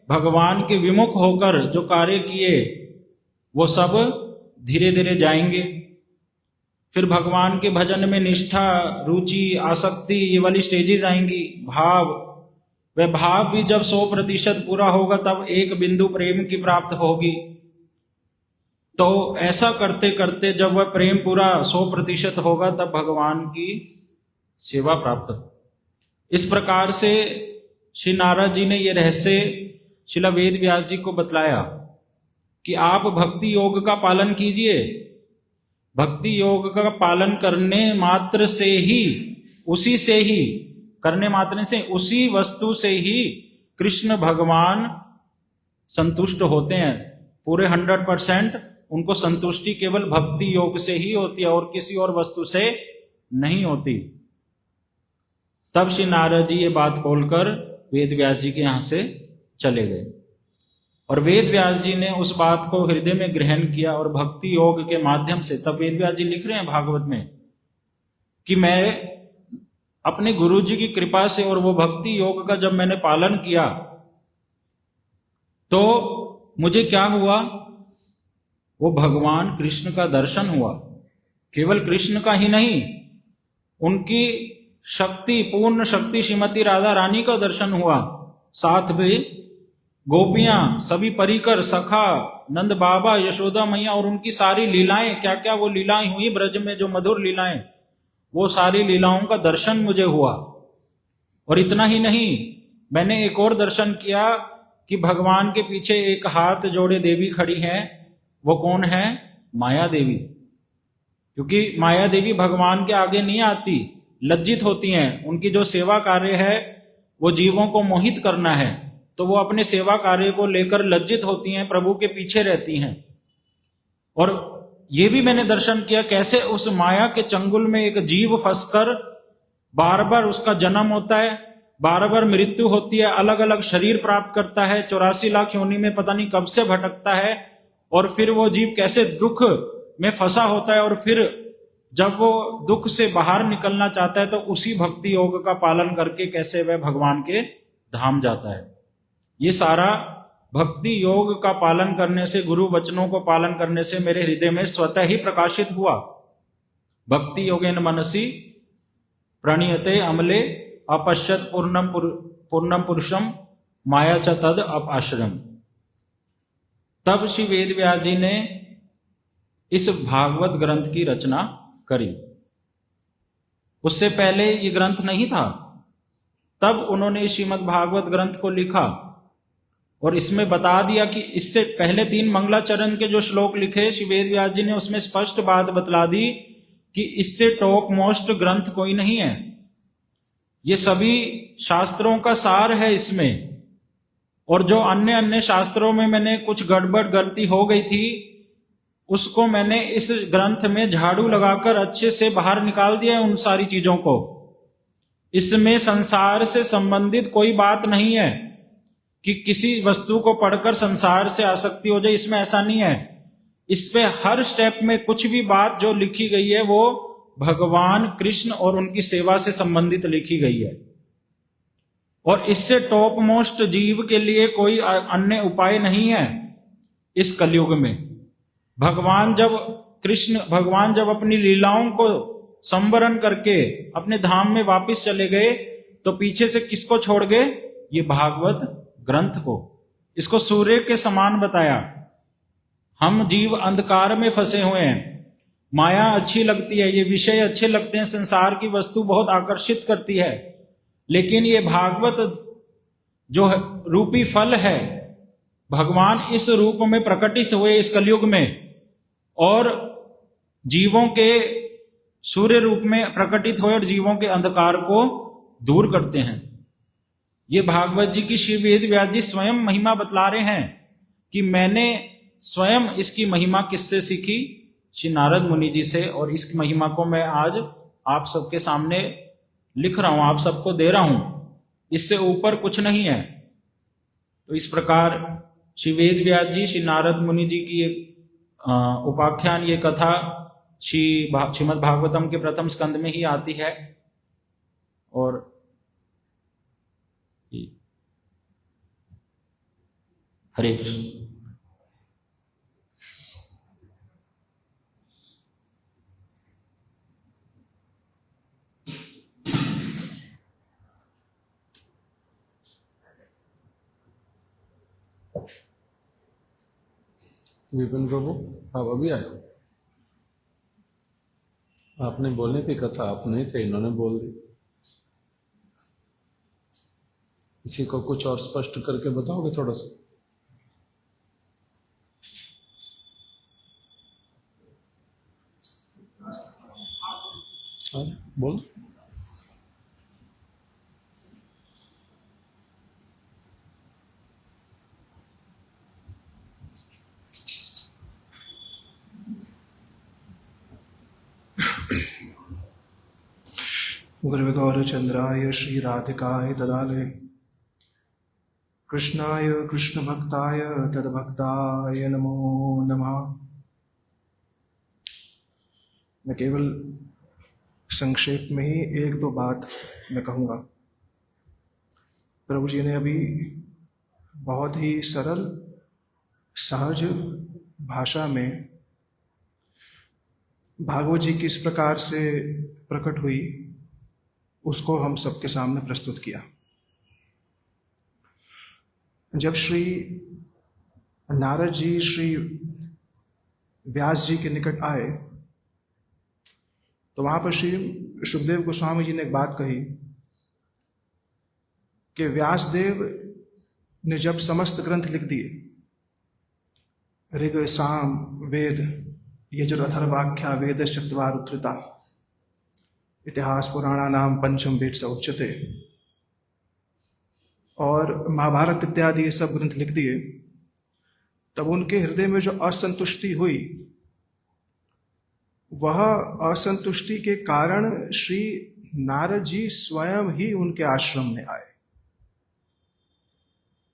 C: भगवान के विमुख होकर जो कार्य किए वो सब धीरे धीरे जाएंगे। फिर भगवान के भजन में निष्ठा, रुचि, आसक्ति, ये वाली स्टेजेस आएंगी। भाव, वह भाव भी जब 100% पूरा होगा तब एक बिंदु प्रेम की प्राप्त होगी। तो ऐसा करते करते जब वह प्रेम पूरा 100% होगा तब भगवान की सेवा प्राप्त हो। इस प्रकार से श्री नारद जी ने ये रहस्य श्रील वेद व्यास जी को बतलाया कि आप भक्ति योग का पालन कीजिए। भक्ति योग का पालन करने मात्र से ही, उसी से ही, करने मात्र से, उसी वस्तु से ही कृष्ण भगवान संतुष्ट होते हैं। पूरे 100% उनको संतुष्टि केवल भक्ति योग से ही होती है और किसी और वस्तु से नहीं होती। तब श्री नारद जी ये बात बोलकर वेद व्यास जी के यहां से चले गए और वेद व्यास जी ने उस बात को हृदय में ग्रहण किया और भक्ति योग के माध्यम से, तब वेद व्यास जी लिख रहे हैं भागवत में कि मैं अपने गुरु जी की कृपा से और वो भक्ति योग का जब मैंने पालन किया तो मुझे क्या हुआ, वो भगवान कृष्ण का दर्शन हुआ। केवल कृष्ण का ही नहीं, उनकी शक्ति, पूर्ण शक्ति श्रीमती राधा रानी का दर्शन हुआ। साथ में गोपियां, सभी परिकर, सखा, नंद बाबा, यशोदा मैया और उनकी सारी लीलाएं, क्या क्या वो लीलाएं हुई ब्रज में, जो मधुर लीलाएं, वो सारी लीलाओं का दर्शन मुझे हुआ। और इतना ही नहीं, मैंने एक और दर्शन किया कि भगवान के पीछे एक हाथ जोड़े देवी खड़ी है। वो कौन है? माया देवी। क्योंकि माया देवी भगवान के आगे नहीं आती, लज्जित होती हैं। उनकी जो सेवा कार्य है वो जीवों को मोहित करना है, तो वो अपने सेवा कार्य को लेकर लज्जित होती हैं, प्रभु के पीछे रहती हैं। और ये भी मैंने दर्शन किया कैसे उस माया के चंगुल में एक जीव फंसकर बार बार उसका जन्म होता है, बार बार मृत्यु होती है, अलग अलग शरीर प्राप्त करता है, 84 लाख योनि में पता नहीं कब से भटकता है, और फिर वो जीव कैसे दुख में फंसा होता है, और फिर जब वो दुख से बाहर निकलना चाहता है तो उसी भक्ति योग का पालन करके कैसे वह भगवान के धाम जाता है। ये सारा भक्ति योग का पालन करने से, गुरु वचनों को पालन करने से मेरे हृदय में स्वतः ही प्रकाशित हुआ। भक्ति योगेन मनसि प्रणीयते अमले अपश्यत पूर्णम पुरुषम माया च तद अपाश्रम। तब श्री वेद व्यास जी ने इस भागवत ग्रंथ की रचना करी। उससे पहले ये ग्रंथ नहीं था। तब उन्होंने श्रीमद् भागवत ग्रंथ को लिखा और इसमें बता दिया कि इससे पहले 3 मंगलाचरण के जो श्लोक लिखे श्री वेद व्यास जी ने, उसमें स्पष्ट बात बतला दी कि इससे टॉप मोस्ट ग्रंथ कोई नहीं है। ये सभी शास्त्रों का सार है इसमें। और जो अन्य अन्य शास्त्रों में मैंने कुछ गड़बड़ गलती हो गई थी, उसको मैंने इस ग्रंथ में झाड़ू लगाकर अच्छे से बाहर निकाल दिया है उन सारी चीजों को। इसमें संसार से संबंधित कोई बात नहीं है कि किसी वस्तु को पढ़कर संसार से आसक्ति हो जाए, इसमें ऐसा नहीं है। इसमें हर स्टेप में कुछ भी बात जो लिखी गई है वो भगवान कृष्ण और उनकी सेवा से संबंधित लिखी गई है। और इससे टॉप मोस्ट जीव के लिए कोई अन्य उपाय नहीं है इस कलयुग में। भगवान जब अपनी लीलाओं को संवरण करके अपने धाम में वापस चले गए तो पीछे से किसको छोड़ गए? ये भागवत ग्रंथ को। इसको सूर्य के समान बताया। हम जीव अंधकार में फंसे हुए हैं। माया अच्छी लगती है, ये विषय अच्छे लगते हैं, संसार की वस्तु बहुत आकर्षित करती है, लेकिन ये भागवत जो रूपी फल है, भगवान इस रूप में प्रकटित हुए इस कलयुग में और जीवों के सूर्य रूप में प्रकटित हुए और जीवों के अंधकार को दूर करते हैं। ये भागवत जी की श्री वेद व्यास जी स्वयं महिमा बतला रहे हैं कि मैंने स्वयं इसकी महिमा किससे सीखी? श्री नारद मुनि जी से। और इस महिमा को मैं आज आप सबके सामने लिख रहा हूं, आप सबको दे रहा हूं। इससे ऊपर कुछ नहीं है। तो इस प्रकार श्री वेद व्यास जी, श्री नारद मुनि जी की एक उपाख्यान, ये कथा श्रीमद् भागवतम के प्रथम स्कंद में ही आती है। और हरे कृष्ण।
B: विपिन प्रभु, आप अभी आए हो? आपने बोलने की कथा आप नहीं थे, इन्होंने बोल दी। इसी को कुछ और स्पष्ट करके बताओगे थोड़ा सा? हाँ, बोलो।
D: गुरुगौरचंद्राय श्रीराधिकाय तदालय कृष्णाय कृष्णभक्ताय तद्भक्ताय नमो नमः। मैं केवल संक्षेप में ही एक दो बात मैं कहूँगा। प्रभु जी ने अभी बहुत ही सरल सहज भाषा में भागवत जी किस प्रकार से प्रकट हुई उसको हम सबके सामने प्रस्तुत किया। जब श्री नारद जी श्री व्यास जी के निकट आए तो वहां पर श्री सुखदेव गोस्वामी जी ने एक बात कही कि व्यासदेव ने जब समस्त ग्रंथ लिख दिए, ऋग साम वेद यजुर अथर्वाख्या वेद चत्वार उत्तरता इतिहास पुराणा नाम पंचम वेद से उच्चते, और महाभारत इत्यादि ये सब ग्रंथ लिख दिए, तब उनके हृदय में जो असंतुष्टि हुई वह असंतुष्टि के कारण श्री नारद जी स्वयं ही उनके आश्रम में आए।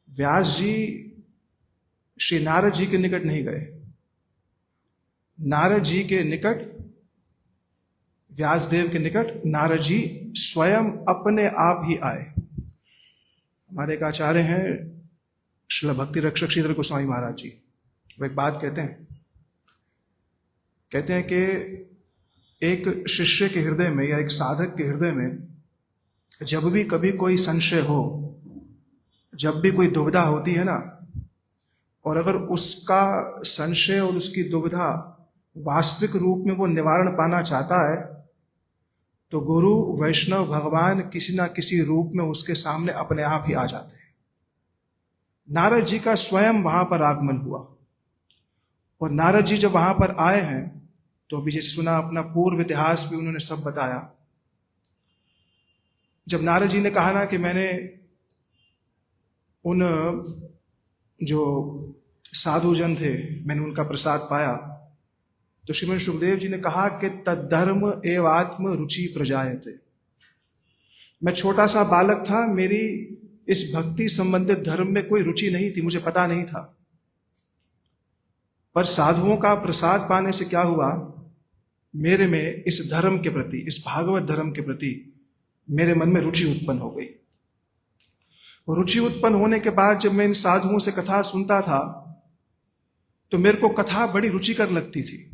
D: व्यास जी श्री नारद जी के निकट नहीं गए, नारद जी के निकट व्यासदेव के निकट नारद जी स्वयं अपने आप ही आए। हमारे एक आचार्य हैं श्रील भक्ति रक्षक श्रीधर गोस्वामी महाराज जी, वो एक बात कहते हैं कि एक शिष्य के हृदय में या एक साधक के हृदय में जब भी कभी कोई संशय हो, जब भी कोई दुविधा होती है ना, और अगर उसका संशय और उसकी दुविधा वास्तविक रूप में वो निवारण पाना चाहता है तो गुरु वैष्णव भगवान किसी ना किसी रूप में उसके सामने अपने आप ही आ जाते हैं। नारद जी का स्वयं वहां पर आगमन हुआ, और नारद जी जब वहां पर आए हैं तो अभी जैसे सुना अपना पूर्व इतिहास भी उन्होंने सब बताया। जब नारद जी ने कहा ना कि मैंने उन जो साधुजन थे मैंने उनका प्रसाद पाया, तो श्रीमद सुखदेव जी ने कहा कि तद्धर्म एव आत्म रुचि प्रजायते। मैं छोटा सा बालक था, मेरी इस भक्ति संबंधित धर्म में कोई रुचि नहीं थी, मुझे पता नहीं था। पर साधुओं का प्रसाद पाने से क्या हुआ, मेरे में इस धर्म के प्रति, इस भागवत धर्म के प्रति मेरे मन में रुचि उत्पन्न हो गई। रुचि उत्पन्न होने के बाद जब मैं इन साधुओं से कथा सुनता था तो मेरे को कथा बड़ी रुचिकर लगती थी।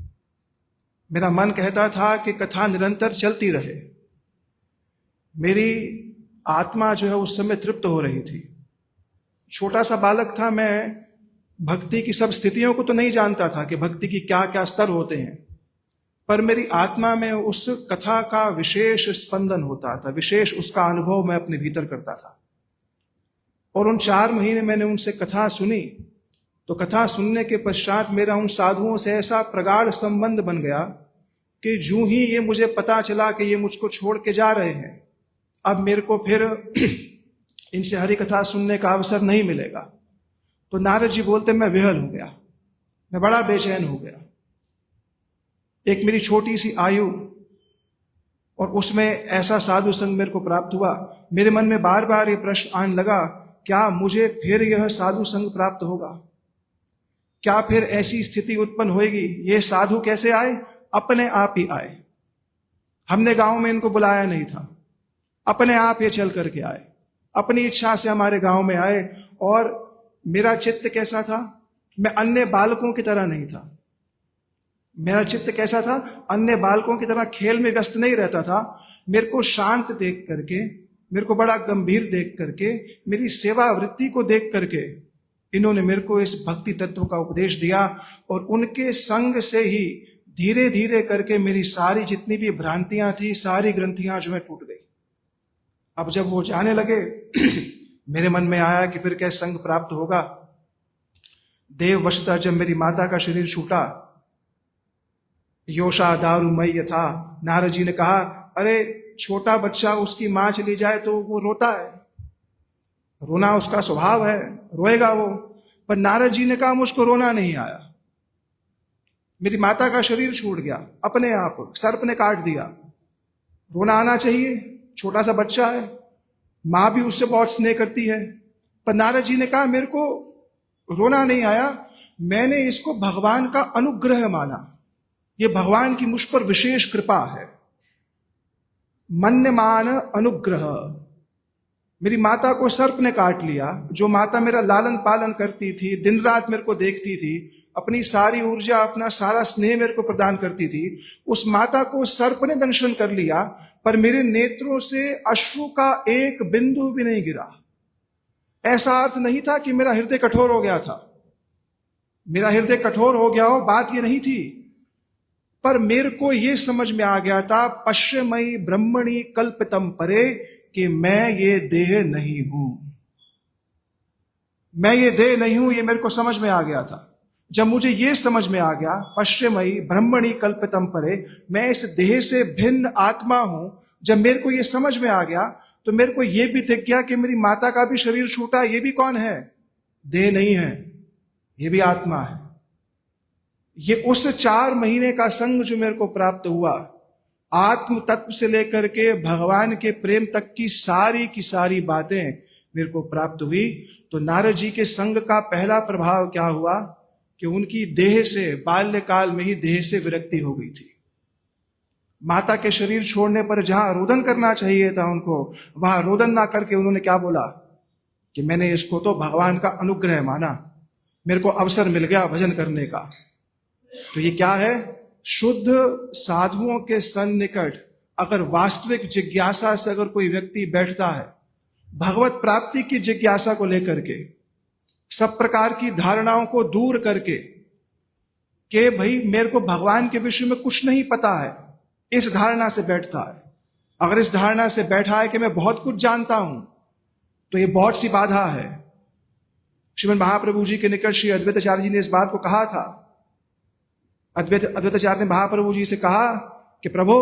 D: मेरा मन कहता था कि कथा निरंतर चलती रहे। मेरी आत्मा जो है उस समय तृप्त हो रही थी। छोटा सा बालक था, मैं भक्ति की सब स्थितियों को तो नहीं जानता था कि भक्ति की क्या क्या स्तर होते हैं, पर मेरी आत्मा में उस कथा का विशेष स्पंदन होता था, विशेष उसका अनुभव मैं अपने भीतर करता था। और उन 4 महीने मैंने उनसे कथा सुनी, तो कथा सुनने के पश्चात मेरा उन साधुओं से ऐसा प्रगाढ़ संबंध बन गया कि जूं ही ये मुझे पता चला कि ये मुझको छोड़ के जा रहे हैं, अब मेरे को फिर इनसे हरि कथा सुनने का अवसर नहीं मिलेगा, तो नारद जी बोलते मैं विहल हो गया, मैं बड़ा बेचैन हो गया। एक मेरी छोटी सी आयु और उसमें ऐसा साधु संग मेरे को प्राप्त हुआ। मेरे मन में बार बार ये प्रश्न आने लगा, क्या मुझे फिर यह साधु संग प्राप्त होगा? क्या फिर ऐसी स्थिति उत्पन्न होगी? ये साधु कैसे आए? अपने आप ही आए। हमने गांव में इनको बुलाया नहीं था, अपने आप ये चल करके आए, अपनी इच्छा से हमारे गांव में आए। और मेरा चित्त कैसा था? मैं अन्य बालकों की तरह नहीं था। मेरा चित्त कैसा था? अन्य बालकों की तरह खेल में व्यस्त नहीं रहता था। मेरे को शांत देख करके, मेरे को बड़ा गंभीर देख करके, मेरी सेवा वृत्ति को देख करके इन्होंने मेरे को इस भक्ति तत्व का उपदेश दिया और उनके संग से ही धीरे धीरे करके मेरी सारी जितनी भी भ्रांतियां थी, सारी ग्रंथियां जो है टूट गई। अब जब वो जाने लगे मेरे मन में आया कि फिर क्या संग प्राप्त होगा। देववशतः जब मेरी माता का शरीर छूटा, योषा दारुमय था, नारद जी ने कहा अरे छोटा बच्चा उसकी मां चली जाए तो वो रोता है, रोना उसका स्वभाव है, रोएगा वो। पर नारद जी ने कहा मुझको रोना नहीं आया, मेरी माता का शरीर छूट गया, अपने आप सर्प ने काट दिया, रोना आना चाहिए, छोटा सा बच्चा है, मां भी उससे बहुत स्नेह करती है। पर नारद जी ने कहा मेरे को रोना नहीं आया, मैंने इसको भगवान का अनुग्रह माना, ये भगवान की मुझ पर विशेष कृपा है। मन्यमान अनुग्रह, मेरी माता को सर्प ने काट लिया, जो माता मेरा लालन पालन करती थी, दिन रात मेरे को देखती थी, अपनी सारी ऊर्जा, अपना सारा स्नेह मेरे को प्रदान करती थी, उस माता को सर्प ने दंशन कर लिया, पर मेरे नेत्रों से अश्रु का एक बिंदु भी नहीं गिरा। ऐसा अर्थ नहीं था कि मेरा हृदय कठोर हो गया था, मेरा हृदय कठोर हो गया हो, बात ये नहीं थी। पर मेरे को ये समझ में आ गया था पश्यमयी ब्रह्मणि कल्पितम परे, कि मैं ये देह नहीं हूं, मैं ये देह नहीं हूं, ये मेरे को समझ में आ गया था। जब मुझे ये समझ में आ गया पश्यमयी ब्रह्मणि कल्पितम परे, मैं इस देह से भिन्न आत्मा हूं, जब मेरे को ये समझ में आ गया तो मेरे को ये भी दिख गया कि मेरी माता का भी शरीर छूटा, ये भी कौन है? देह नहीं है, ये भी आत्मा है। ये उस 4 महीने का संग जो मेरे को प्राप्त हुआ, आत्म तत्व से लेकर के भगवान के प्रेम तक की सारी बातें मेरे को प्राप्त हुई। तो नारद जी के संग का पहला प्रभाव क्या हुआ कि उनकी देह से, बाल्यकाल में ही देह से विरक्ति हो गई थी। माता के शरीर छोड़ने पर जहां रोदन करना चाहिए था उनको, वहां रोदन ना करके उन्होंने क्या बोला कि मैंने इसको तो भगवान का अनुग्रह माना, मेरे को अवसर मिल गया भजन करने का। तो ये क्या है? शुद्ध साधुओं के सन्निकट अगर वास्तविक जिज्ञासा से अगर कोई व्यक्ति बैठता है, भगवत प्राप्ति की जिज्ञासा को लेकर के, सब प्रकार की धारणाओं को दूर करके, कि भाई मेरे को भगवान के विषय में कुछ नहीं पता है, इस धारणा से बैठता है। अगर इस धारणा से बैठा है कि मैं बहुत कुछ जानता हूं, तो ये बहुत सी बाधा है। श्रीमद् महाप्रभु जी के निकट श्री अद्वैताचार्य जी ने इस बात को कहा था। अद्वैताचार्य ने महाप्रभु जी से कहा कि प्रभु,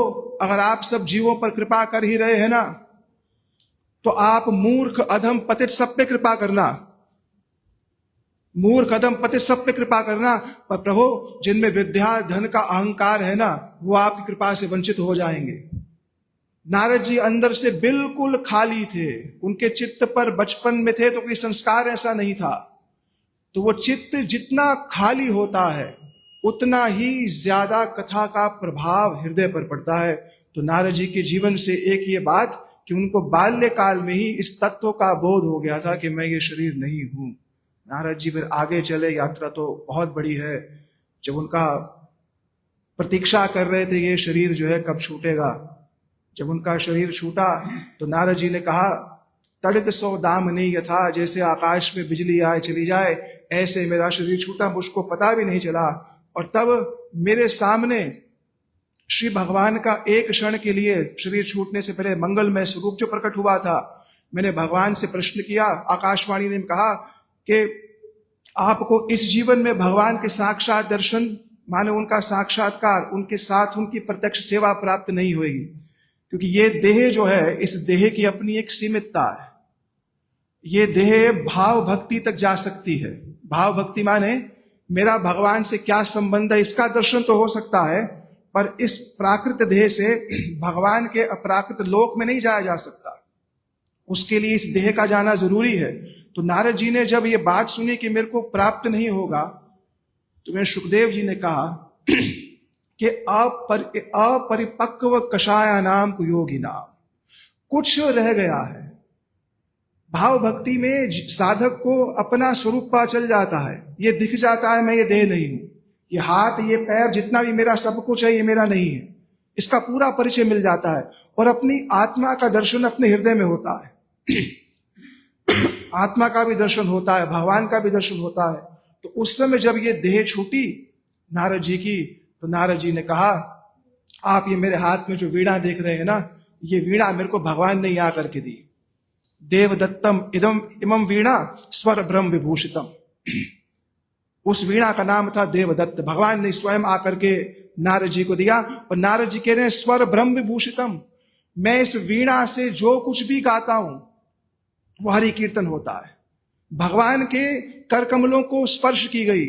D: अगर आप सब जीवों पर कृपा कर ही रहे हैं ना, तो आप मूर्ख अधम पतित सब पे कृपा करना, मूर्ख अधम पतित सब पे कृपा करना। पर प्रभु, जिनमें विद्या धन का अहंकार है ना, वो आपकी कृपा से वंचित हो जाएंगे। नारद जी अंदर से बिल्कुल खाली थे, उनके चित्त पर बचपन में थे तो कोई संस्कार ऐसा नहीं था। तो वो चित्त जितना खाली होता है, उतना ही ज्यादा कथा का प्रभाव हृदय पर पड़ता है। तो नारद जी के जीवन से एक ये बात कि उनको बाल्यकाल में ही इस तत्व का बोध हो गया था कि मैं ये शरीर नहीं हूं। नारद जी फिर आगे चले, यात्रा तो बहुत बड़ी है। जब उनका प्रतीक्षा कर रहे थे ये शरीर जो है कब छूटेगा, जब उनका शरीर छूटा तो नारद जी ने कहा, तड़ित सो दामनी यथा, जैसे आकाश में बिजली आए चली जाए, ऐसे मेरा शरीर छूटा, मुझको पता भी नहीं चला। और तब मेरे सामने श्री भगवान का एक क्षण के लिए शरीर छूटने से पहले मंगलमय स्वरूप जो प्रकट हुआ था, मैंने भगवान से प्रश्न किया। आकाशवाणी ने कहा कि आपको इस जीवन में भगवान के साक्षात दर्शन, माने उनका साक्षात्कार, उनके साथ उनकी प्रत्यक्ष सेवा प्राप्त नहीं होगी, क्योंकि ये देह जो है, इस देह की अपनी एक सीमितता है। ये देह भाव भक्ति तक जा सकती है। भाव भक्ति माने मेरा भगवान से क्या संबंध है, इसका दर्शन तो हो सकता है, पर इस प्राकृत देह से भगवान के अपराकृत लोक में नहीं जाया जा सकता। उसके लिए इस देह का जाना जरूरी है। तो नारद जी ने जब ये बात सुनी कि मेरे को प्राप्त नहीं होगा, तो मेरे सुखदेव जी ने कहा कि अपरिपक्व कषाया नाम कुयोगी नाम, कुछ रह गया है। भाव भक्ति में साधक को अपना स्वरूप पा चल जाता है, ये दिख जाता है मैं ये देह नहीं हूं, ये हाथ ये पैर जितना भी मेरा सब कुछ है ये मेरा नहीं है, इसका पूरा परिचय मिल जाता है। और अपनी आत्मा का दर्शन अपने हृदय में होता है। आत्मा का भी दर्शन होता है, भगवान का भी दर्शन होता है। तो उस समय जब ये देह छूटी नारद जी की, तो नारद जी ने कहा, आप ये मेरे हाथ में जो वीणा देख रहे हैं ना, ये वीणा मेरे को भगवान ने आ करके दी। देवदत्तम इदम इमम वीणा स्वर ब्रह्म विभूषितम। उस वीणा का नाम था देवदत्त। भगवान ने स्वयं आकर के नारद जी को दिया, और नारद जी कह रहे हैं स्वर ब्रह्म विभूषितम, मैं इस वीणा से जो कुछ भी गाता हूं वो हरि कीर्तन होता है। भगवान के कर कमलों को स्पर्श की गई,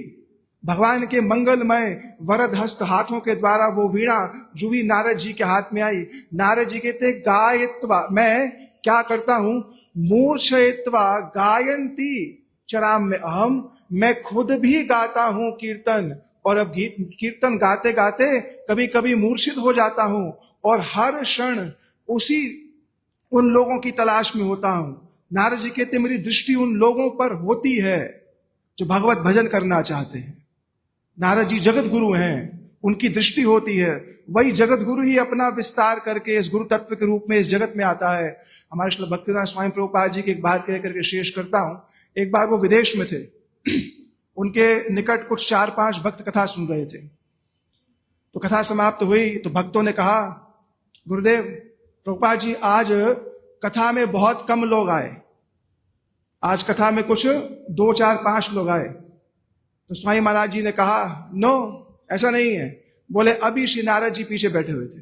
D: भगवान के मंगलमय वरद हस्त हाथों के द्वारा वो वीणा जो भी नारद जी के हाथ में आई। नारद जी कहते गायत्वा, मैं क्या करता हूं, मूर्छयित्वा गायंती चराम में अहम, मैं खुद भी गाता हूं कीर्तन। और अब कीर्तन गाते गाते कभी कभी मूर्छित हो जाता हूं, और हर क्षण उसी उन लोगों की तलाश में होता हूं। नारद जी कहते मेरी दृष्टि उन लोगों पर होती है जो भगवत भजन करना चाहते हैं। नारद जी जगत गुरु हैं, उनकी दृष्टि होती है। वही जगत गुरु ही अपना विस्तार करके इस गुरु तत्व के रूप में इस जगत में आता है। हमारे श्री भक्तिवेदांत स्वामी प्रभुपाद जी की एक बात कह करके शेष करता हूं। एक बार वो विदेश में थे, उनके निकट कुछ 4-5 भक्त कथा सुन रहे थे। तो कथा समाप्त हुई तो भक्तों ने कहा, गुरुदेव प्रभुपाद जी आज कथा में बहुत कम लोग आए, आज कथा में कुछ 2, 4, 5 लोग आए। तो स्वामी महाराज जी ने कहा, नो ऐसा नहीं है। बोले अभी श्री नारद जी पीछे बैठे हुए थे,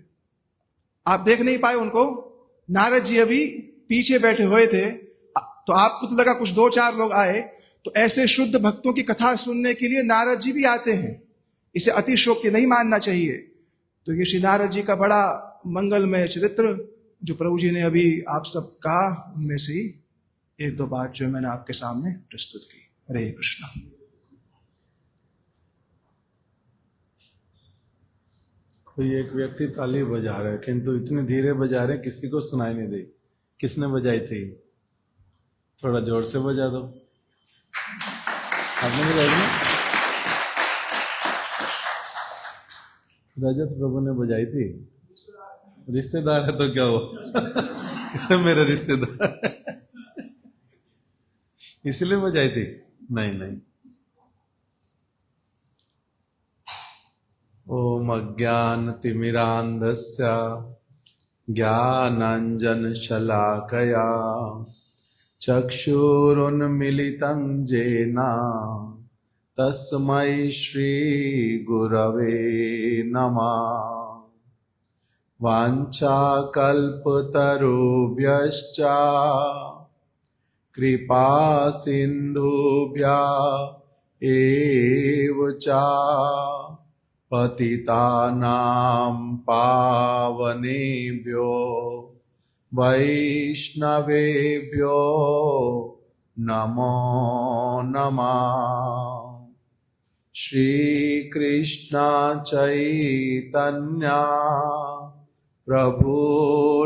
D: आप देख नहीं पाए उनको, नारद जी अभी पीछे बैठे हुए थे, तो आपको तो लगा कुछ 2, 4 लोग आए। तो ऐसे शुद्ध भक्तों की कथा सुनने के लिए नारद जी भी आते हैं, इसे अतिशयोक्ति नहीं मानना चाहिए। तो ये श्री नारद जी का बड़ा मंगलमय चरित्र जो प्रभु जी ने अभी आप सब कहा, उनमें से ही 1-2 बात जो मैंने आपके सामने प्रस्तुत की। हरे कृष्णा।
B: कोई एक व्यक्ति ताली बजा रहा है, किंतु इतनी धीरे बजा रहे हैं किसी को सुनाई नहीं दे। किसने बजाई थी? थोड़ा जोर से बजा दो। आपने बजाई ना? रजत प्रभु ने बजाई थी। रिश्तेदार है तो क्या हुआ? मेरे रिश्तेदार इसलिए बजाई थी? नहीं। ओम अज्ञानतिमिरान्धस्य ज्ञानाञ्जनशलाकया चक्षुरुन्मीलितं येन तस्मै श्रीगुरवे नमः। वाञ्छाकल्पतरुभ्यश्च कृपासिन्धुभ्य एव च पतितानां पावनेभ्यो वैष्णवेभ्यो नमो नमः। श्रीकृष्ण चैतन्य प्रभु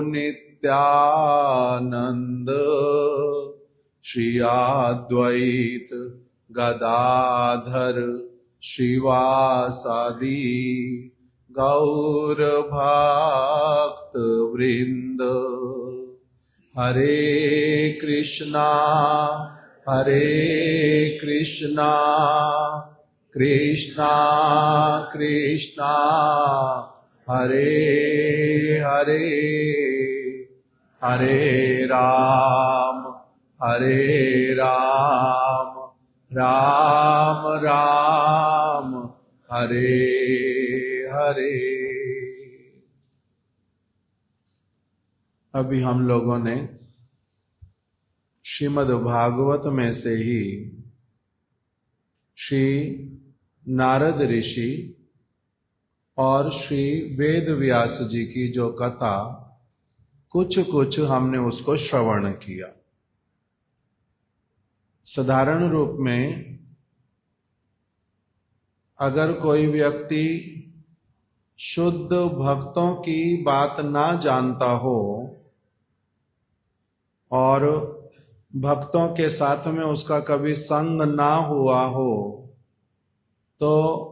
B: नित्यानंद श्री अद्वैत गदाधर श्रीवासादि गौर भक्त वृंद। हरे कृष्णा कृष्णा कृष्णा हरे हरे, हरे राम राम राम हरे हरे। अभी हम लोगों ने श्रीमद् भागवत में से ही श्री नारद ऋषि और श्री वेद व्यास जी की जो कथा कुछ हमने उसको श्रवण किया। साधारण रूप में अगर कोई व्यक्ति शुद्ध भक्तों की बात ना जानता हो और भक्तों के साथ में उसका कभी संग ना हुआ हो, तो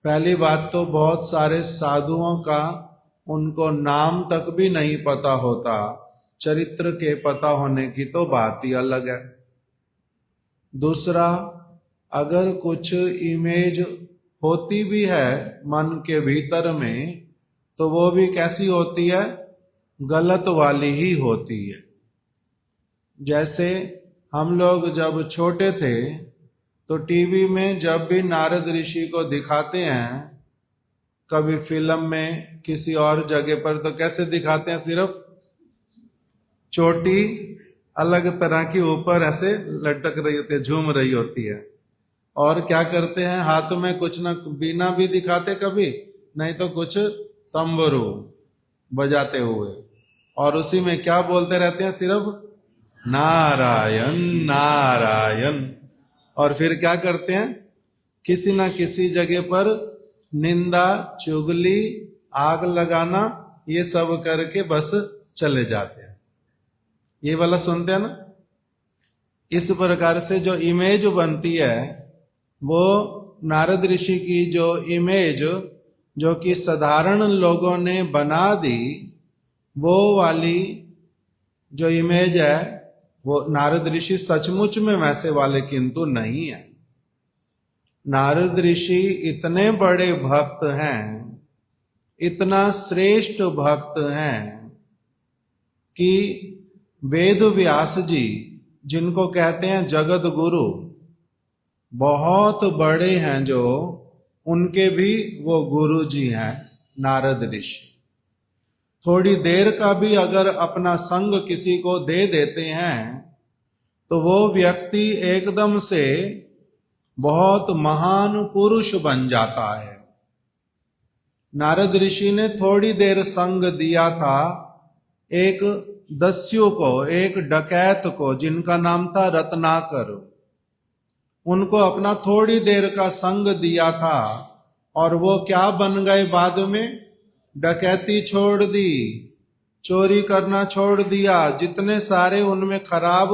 B: पहली बात तो बहुत सारे साधुओं का उनको नाम तक भी नहीं पता होता, चरित्र के पता होने की तो बात ही अलग है। दूसरा, अगर कुछ इमेज होती भी है मन के भीतर में, तो वो भी कैसी होती है? गलत वाली ही होती है। जैसे हम लोग जब छोटे थे तो टीवी में जब भी नारद ऋषि को दिखाते हैं, कभी फिल्म में किसी और जगह पर, तो कैसे दिखाते हैं? सिर्फ चोटी अलग तरह की ऊपर ऐसे लटक रही होती है, झूम रही होती है। और क्या करते हैं? हाथ में कुछ ना, बीना भी दिखाते कभी, नहीं तो कुछ तंबरू बजाते हुए, और उसी में क्या बोलते रहते हैं? सिर्फ नारायण नारायण। और फिर क्या करते हैं? किसी ना किसी जगह पर निंदा, चुगली, आग लगाना, ये सब करके बस चले जाते हैं। ये वाला सुनते हैं ना? इस प्रकार से जो इमेज बनती है, वो नारद ऋषि की जो इमेज जो कि साधारण लोगों ने बना दी, वो वाली जो इमेज है, वो नारद ऋषि सचमुच में वैसे वाले किंतु नहीं है। नारद ऋषि इतने बड़े भक्त हैं, इतना श्रेष्ठ भक्त हैं कि वेद व्यास जी, जिनको कहते हैं जगत गुरु, बहुत बड़े हैं, जो उनके भी वो गुरु जी हैं नारद ऋषि। थोड़ी देर का भी अगर अपना संग किसी को दे देते हैं तो वो व्यक्ति एकदम से बहुत महान पुरुष बन जाता है। नारद ऋषि ने थोड़ी देर संग दिया था एक दस्यु को, एक डकैत को, जिनका नाम था रत्नाकर। उनको अपना थोड़ी देर का संग दिया था, और वो क्या बन गए बाद में? डकैती छोड़ दी, चोरी करना छोड़ दिया, जितने सारे उनमें खराब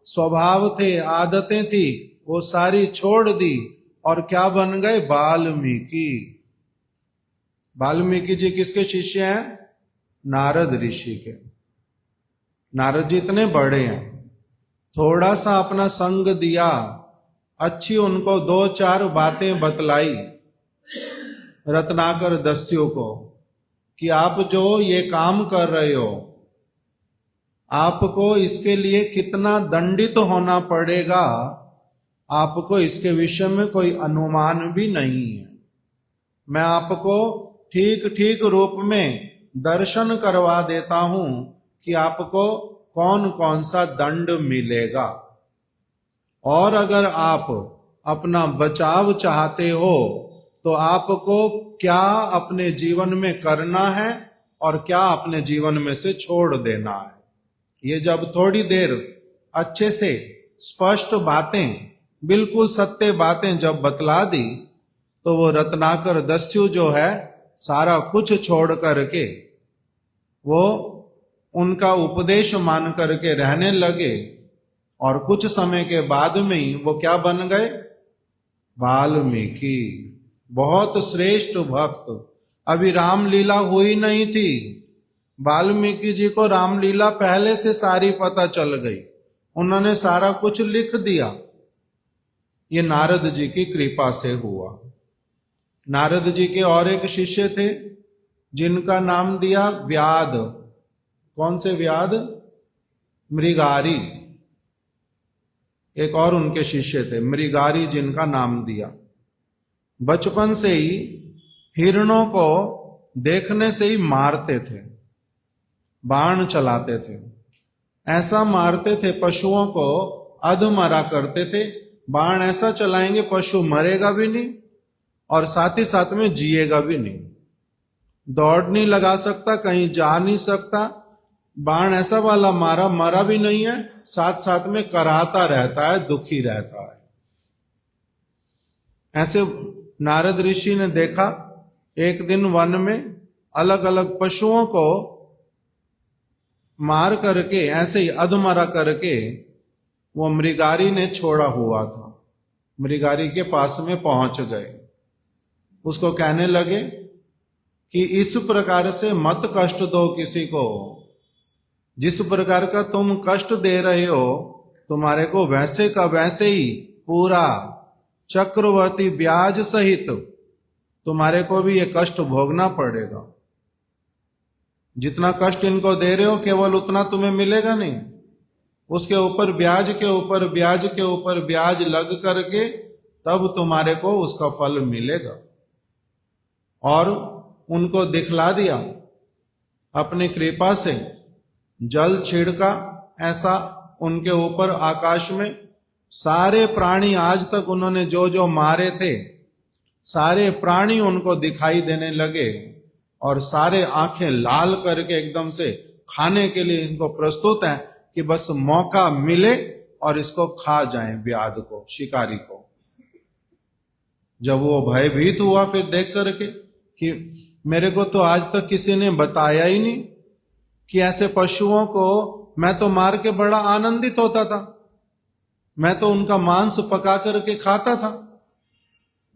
B: स्वभाव थे, आदतें थी, वो सारी छोड़ दी, और क्या बन गए? वाल्मीकि। वाल्मीकि जी किसके शिष्य हैं? नारद ऋषि के। नारद जी इतने बड़े हैं, थोड़ा सा अपना संग दिया, अच्छी उनको 2-4 बातें बतलाई रत्नाकर दस्यु को कि आप जो ये काम कर रहे हो, आपको इसके लिए कितना दंडित होना पड़ेगा, आपको इसके विषय में कोई अनुमान भी नहीं है। मैं आपको ठीक ठीक रूप में दर्शन करवा देता हूं कि आपको कौन कौन सा दंड मिलेगा, और अगर आप अपना बचाव चाहते हो तो आपको क्या अपने जीवन में करना है और क्या अपने जीवन में से छोड़ देना है। ये जब थोड़ी देर अच्छे से स्पष्ट बातें, बिल्कुल सत्य बातें जब बतला दी, तो वो रत्नाकर दस्यु जो है सारा कुछ छोड़ करके वो उनका उपदेश मान करके रहने लगे, और कुछ समय के बाद में ही वो क्या बन गए? वाल्मीकि। बहुत श्रेष्ठ भक्त। अभी रामलीला हुई नहीं थी, वाल्मीकि जी को रामलीला पहले से सारी पता चल गई, उन्होंने सारा कुछ लिख दिया। ये नारद जी की कृपा से हुआ। नारद जी के और एक शिष्य थे जिनका नाम दिया व्याद। कौन से व्याद? मृगारी। एक और उनके शिष्य थे मृगारी, जिनका नाम दिया। बचपन से ही हिरणों को देखने से ही मारते थे, बाण चलाते थे, ऐसा मारते थे पशुओं को अधमरा करते थे। बाण ऐसा चलाएंगे पशु मरेगा भी नहीं और साथ ही साथ में जिएगा भी नहीं, दौड़ नहीं लगा सकता, कहीं जा नहीं सकता। बाण ऐसा वाला मारा, मरा भी नहीं है, साथ साथ में कराता रहता है, दुखी रहता है। ऐसे नारद ऋषि ने देखा एक दिन वन में अलग अलग पशुओं को मार करके, ऐसे ही अधमरा करके वो मृगारी ने छोड़ा हुआ था। मृगारी के पास में पहुंच गए, उसको कहने लगे कि इस प्रकार से मत कष्ट दो किसी को, जिस प्रकार का तुम कष्ट दे रहे हो तुम्हारे को वैसे का वैसे ही पूरा चक्रवर्ती ब्याज सहित तुम्हारे को भी ये कष्ट भोगना पड़ेगा। जितना कष्ट इनको दे रहे हो केवल उतना तुम्हें मिलेगा नहीं, उसके ऊपर ब्याज के ऊपर ब्याज के ऊपर ब्याज लग करके तब तुम्हारे को उसका फल मिलेगा। और उनको दिखला दिया अपनी कृपा से, जल छिड़का ऐसा उनके ऊपर आकाश में, सारे प्राणी आज तक उन्होंने जो जो मारे थे सारे प्राणी उनको दिखाई देने लगे और सारे आंखें लाल करके एकदम से खाने के लिए इनको प्रस्तुत हैं कि बस मौका मिले और इसको खा जाएं व्याध को, शिकारी को। जब वो भयभीत हुआ फिर देख करके कि मेरे को तो आज तक किसी ने बताया ही नहीं कि ऐसे पशुओं को मैं तो मार के बड़ा आनंदित होता था, मैं तो उनका मांस पका करके खाता था,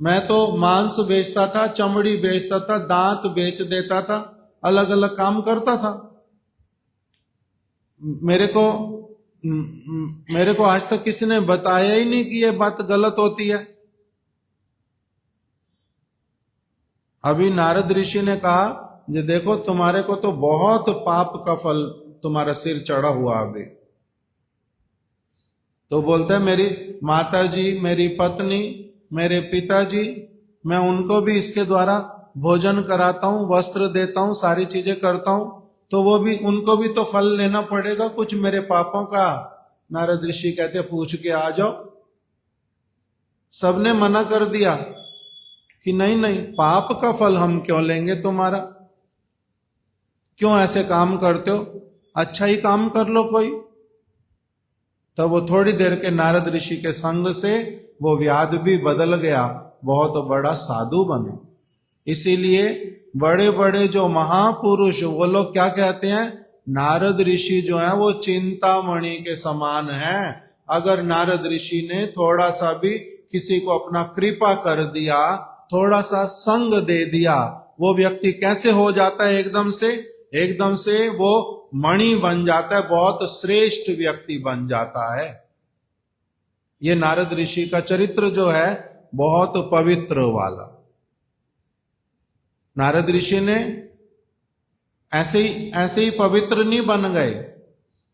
B: मैं तो मांस बेचता था, चमड़ी बेचता था, दांत बेच देता था, अलग अलग काम करता था। मेरे को आज तक किसी ने बताया ही नहीं कि ये बात गलत होती है। अभी नारद ऋषि ने कहा कि देखो तुम्हारे को तो बहुत पाप का फल तुम्हारा सिर चढ़ा हुआ अभी। तो बोलते हैं मेरी माता जी, मेरी पत्नी, मेरे पिताजी, मैं उनको भी इसके द्वारा भोजन कराता हूं, वस्त्र देता हूं, सारी चीजें करता हूं, तो वो भी, उनको भी तो फल लेना पड़ेगा कुछ मेरे पापों का। नारद ऋषि कहते पूछ के आ जाओ। सबने मना कर दिया कि नहीं नहीं, पाप का फल हम क्यों लेंगे तुम्हारा, क्यों ऐसे काम करते हो, अच्छा ही काम कर लो कोई। तब वो थोड़ी देर के नारद ऋषि के संग से वो व्याध भी बदल गया, बहुत बड़ा साधु बने। इसीलिए बड़े बड़े जो महापुरुष वो लोग क्या कहते हैं, नारद ऋषि जो है वो चिंतामणि के समान है। अगर नारद ऋषि ने थोड़ा सा भी किसी को अपना कृपा कर दिया, थोड़ा सा संग दे दिया, वो व्यक्ति कैसे हो जाता है, एकदम से वो मणि बन जाता है, बहुत श्रेष्ठ व्यक्ति बन जाता है। ये नारद ऋषि का चरित्र जो है बहुत पवित्र वाला। नारद ऋषि ने ऐसे ही पवित्र नहीं बन गए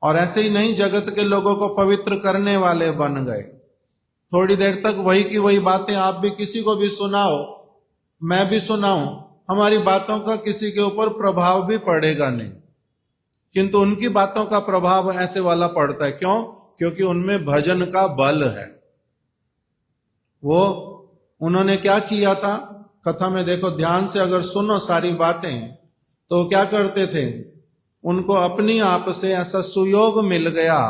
B: और ऐसे ही नहीं जगत के लोगों को पवित्र करने वाले बन गए। थोड़ी देर तक वही की वही बातें आप भी किसी को भी सुनाओ, मैं भी सुनाऊं, हमारी बातों का किसी के ऊपर प्रभाव भी पड़ेगा नहीं, किंतु उनकी बातों का प्रभाव ऐसे वाला पड़ता है। क्यों? क्योंकि उनमें भजन का बल है। वो उन्होंने क्या किया था कथा में, देखो ध्यान से अगर सुनो सारी बातें, तो क्या करते थे, उनको अपनी आप से ऐसा सुयोग मिल गया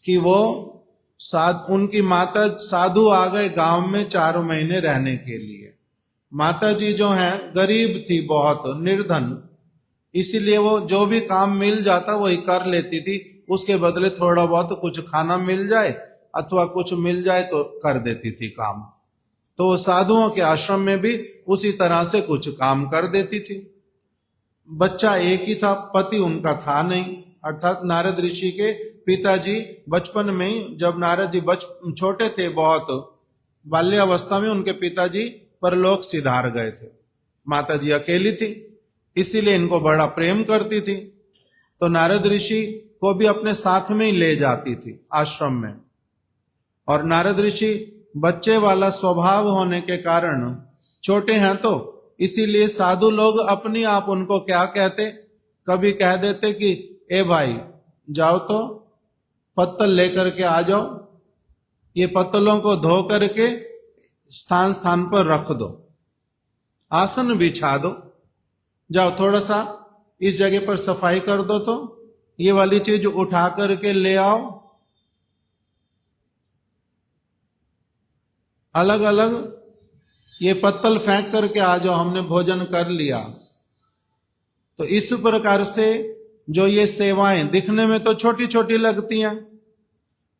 B: कि वो उनकी माता साधु आ गए गांव में 4 महीने रहने के लिए। माता जी जो हैं गरीब थी, बहुत निर्धन, इसीलिए वो जो भी काम मिल जाता वही कर लेती थी, उसके बदले थोड़ा बहुत कुछ खाना मिल जाए अथवा कुछ मिल जाए तो कर देती थी काम। तो साधुओं के आश्रम में भी उसी तरह से कुछ काम कर देती थी। बच्चा एक ही था, पति उनका था नहीं, अर्थात नारद ऋषि के पिताजी बचपन में ही, जब नारद जी छोटे थे, बहुत बाल्यावस्था में उनके पिताजी परलोक सिधार गए थे। माता जी अकेली थी, इसीलिए इनको बड़ा प्रेम करती थी। तो नारद ऋषि को भी अपने साथ में ही ले जाती थी आश्रम में। और नारद ऋषि बच्चे वाला स्वभाव होने के कारण, छोटे हैं तो इसीलिए साधु लोग अपनी आप उनको क्या कहते, कभी कह देते कि ए भाई जाओ तो पत्तल लेकर के आ जाओ, ये पत्तलों को धो करके स्थान स्थान पर रख दो, आसन बिछा दो, जाओ थोड़ा सा इस जगह पर सफाई कर दो, तो ये वाली चीज उठा करके ले आओ, अलग अलग ये पत्तल फेंक करके आ जाओ, हमने भोजन कर लिया। तो इस प्रकार से जो ये सेवाएं दिखने में तो छोटी छोटी लगती हैं,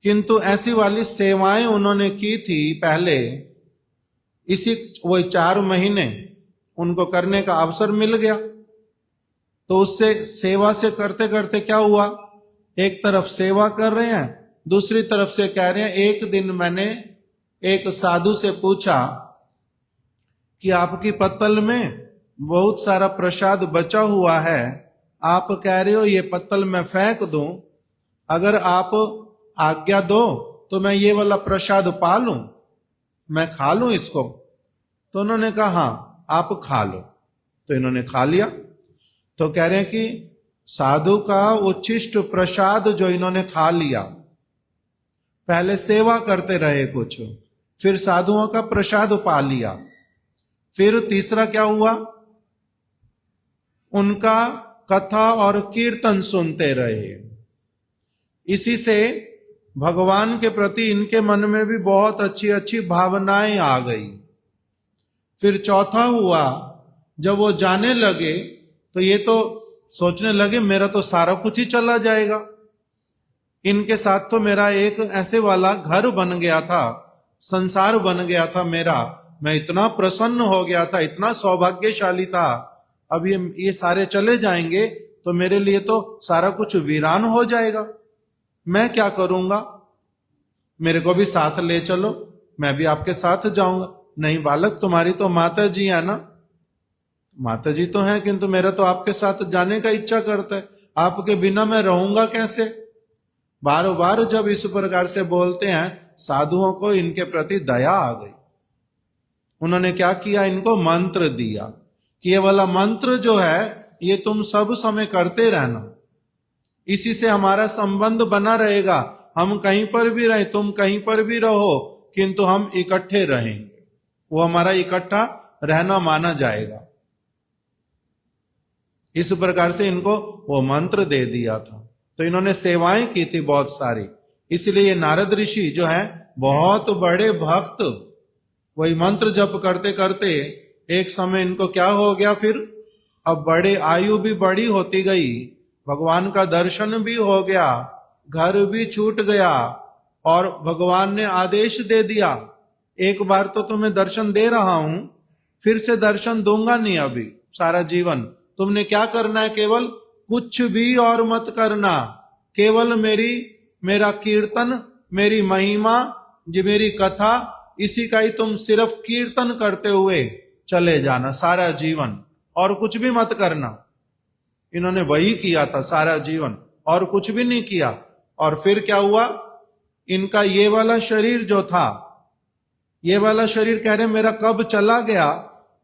B: किंतु ऐसी वाली सेवाएं उन्होंने की थी पहले। इसी वही 4 महीने उनको करने का अवसर मिल गया। तो उससे सेवा से करते करते क्या हुआ, एक तरफ सेवा कर रहे हैं, दूसरी तरफ से कह रहे हैं, एक दिन मैंने एक साधु से पूछा कि आपकी पत्तल में बहुत सारा प्रसाद बचा हुआ है, आप कह रहे हो ये पत्तल मैं फेंक दूं, अगर आप आज्ञा दो तो मैं ये वाला प्रसाद पा लूं, मैं खा लूं इसको। तो उन्होंने कहा हाँ आप खा लो। तो इन्होंने खा लिया। तो कह रहे हैं कि साधु का उच्छिष्ट प्रसाद जो इन्होंने खा लिया, पहले सेवा करते रहे कुछ, फिर साधुओं का प्रसाद पा लिया, फिर तीसरा क्या हुआ, उनका कथा और कीर्तन सुनते रहे। इसी से भगवान के प्रति इनके मन में भी बहुत अच्छी अच्छी भावनाएं आ गई। फिर चौथा हुआ, जब वो जाने लगे तो ये तो सोचने लगे मेरा तो सारा कुछ ही चला जाएगा, इनके साथ तो मेरा एक ऐसे वाला घर बन गया था, संसार बन गया था मेरा, मैं इतना प्रसन्न हो गया था, इतना सौभाग्यशाली था, अब ये सारे चले जाएंगे तो मेरे लिए तो सारा कुछ वीरान हो जाएगा, मैं क्या करूंगा, मेरे को भी साथ ले चलो, मैं भी आपके साथ जाऊंगा। नहीं बालक, तुम्हारी तो माता जी है ना, माता जी तो हैं, किंतु मेरा तो आपके साथ जाने का इच्छा करता है, आपके बिना मैं रहूंगा कैसे। बार बार जब इस प्रकार से बोलते हैं, साधुओं को इनके प्रति दया आ गई। उन्होंने क्या किया, इनको मंत्र दिया कि ये वाला मंत्र जो है ये तुम सब समय करते रहना, इसी से हमारा संबंध बना रहेगा, हम कहीं पर भी रहे, तुम कहीं पर भी रहो, किंतु हम इकट्ठे रहेंगे, वो हमारा इकट्ठा रहना माना जाएगा। इस प्रकार से इनको वो मंत्र दे दिया था। तो इन्होंने सेवाएं की थी बहुत सारी, इसलिए नारद ऋषि जो है बहुत बड़े भक्त, वही मंत्र जप करते करते एक समय इनको क्या हो गया, फिर अब बड़े आयु भी बड़ी होती गई, भगवान का दर्शन भी हो गया, घर भी छूट गया, और भगवान ने आदेश दे दिया, एक बार तो तुम्हें दर्शन दे रहा हूं, फिर से दर्शन दूंगा नहीं अभी सारा जीवन, तुमने क्या करना है, केवल कुछ भी और मत करना, केवल मेरा कीर्तन, मेरी महिमा, जो मेरी कथा, इसी का ही तुम सिर्फ कीर्तन करते हुए चले जाना सारा जीवन, और कुछ भी मत करना। इन्होंने वही किया था सारा जीवन, और कुछ भी नहीं किया। और फिर क्या हुआ, इनका ये वाला शरीर जो था, ये वाला शरीर कह रहे मेरा कब चला गया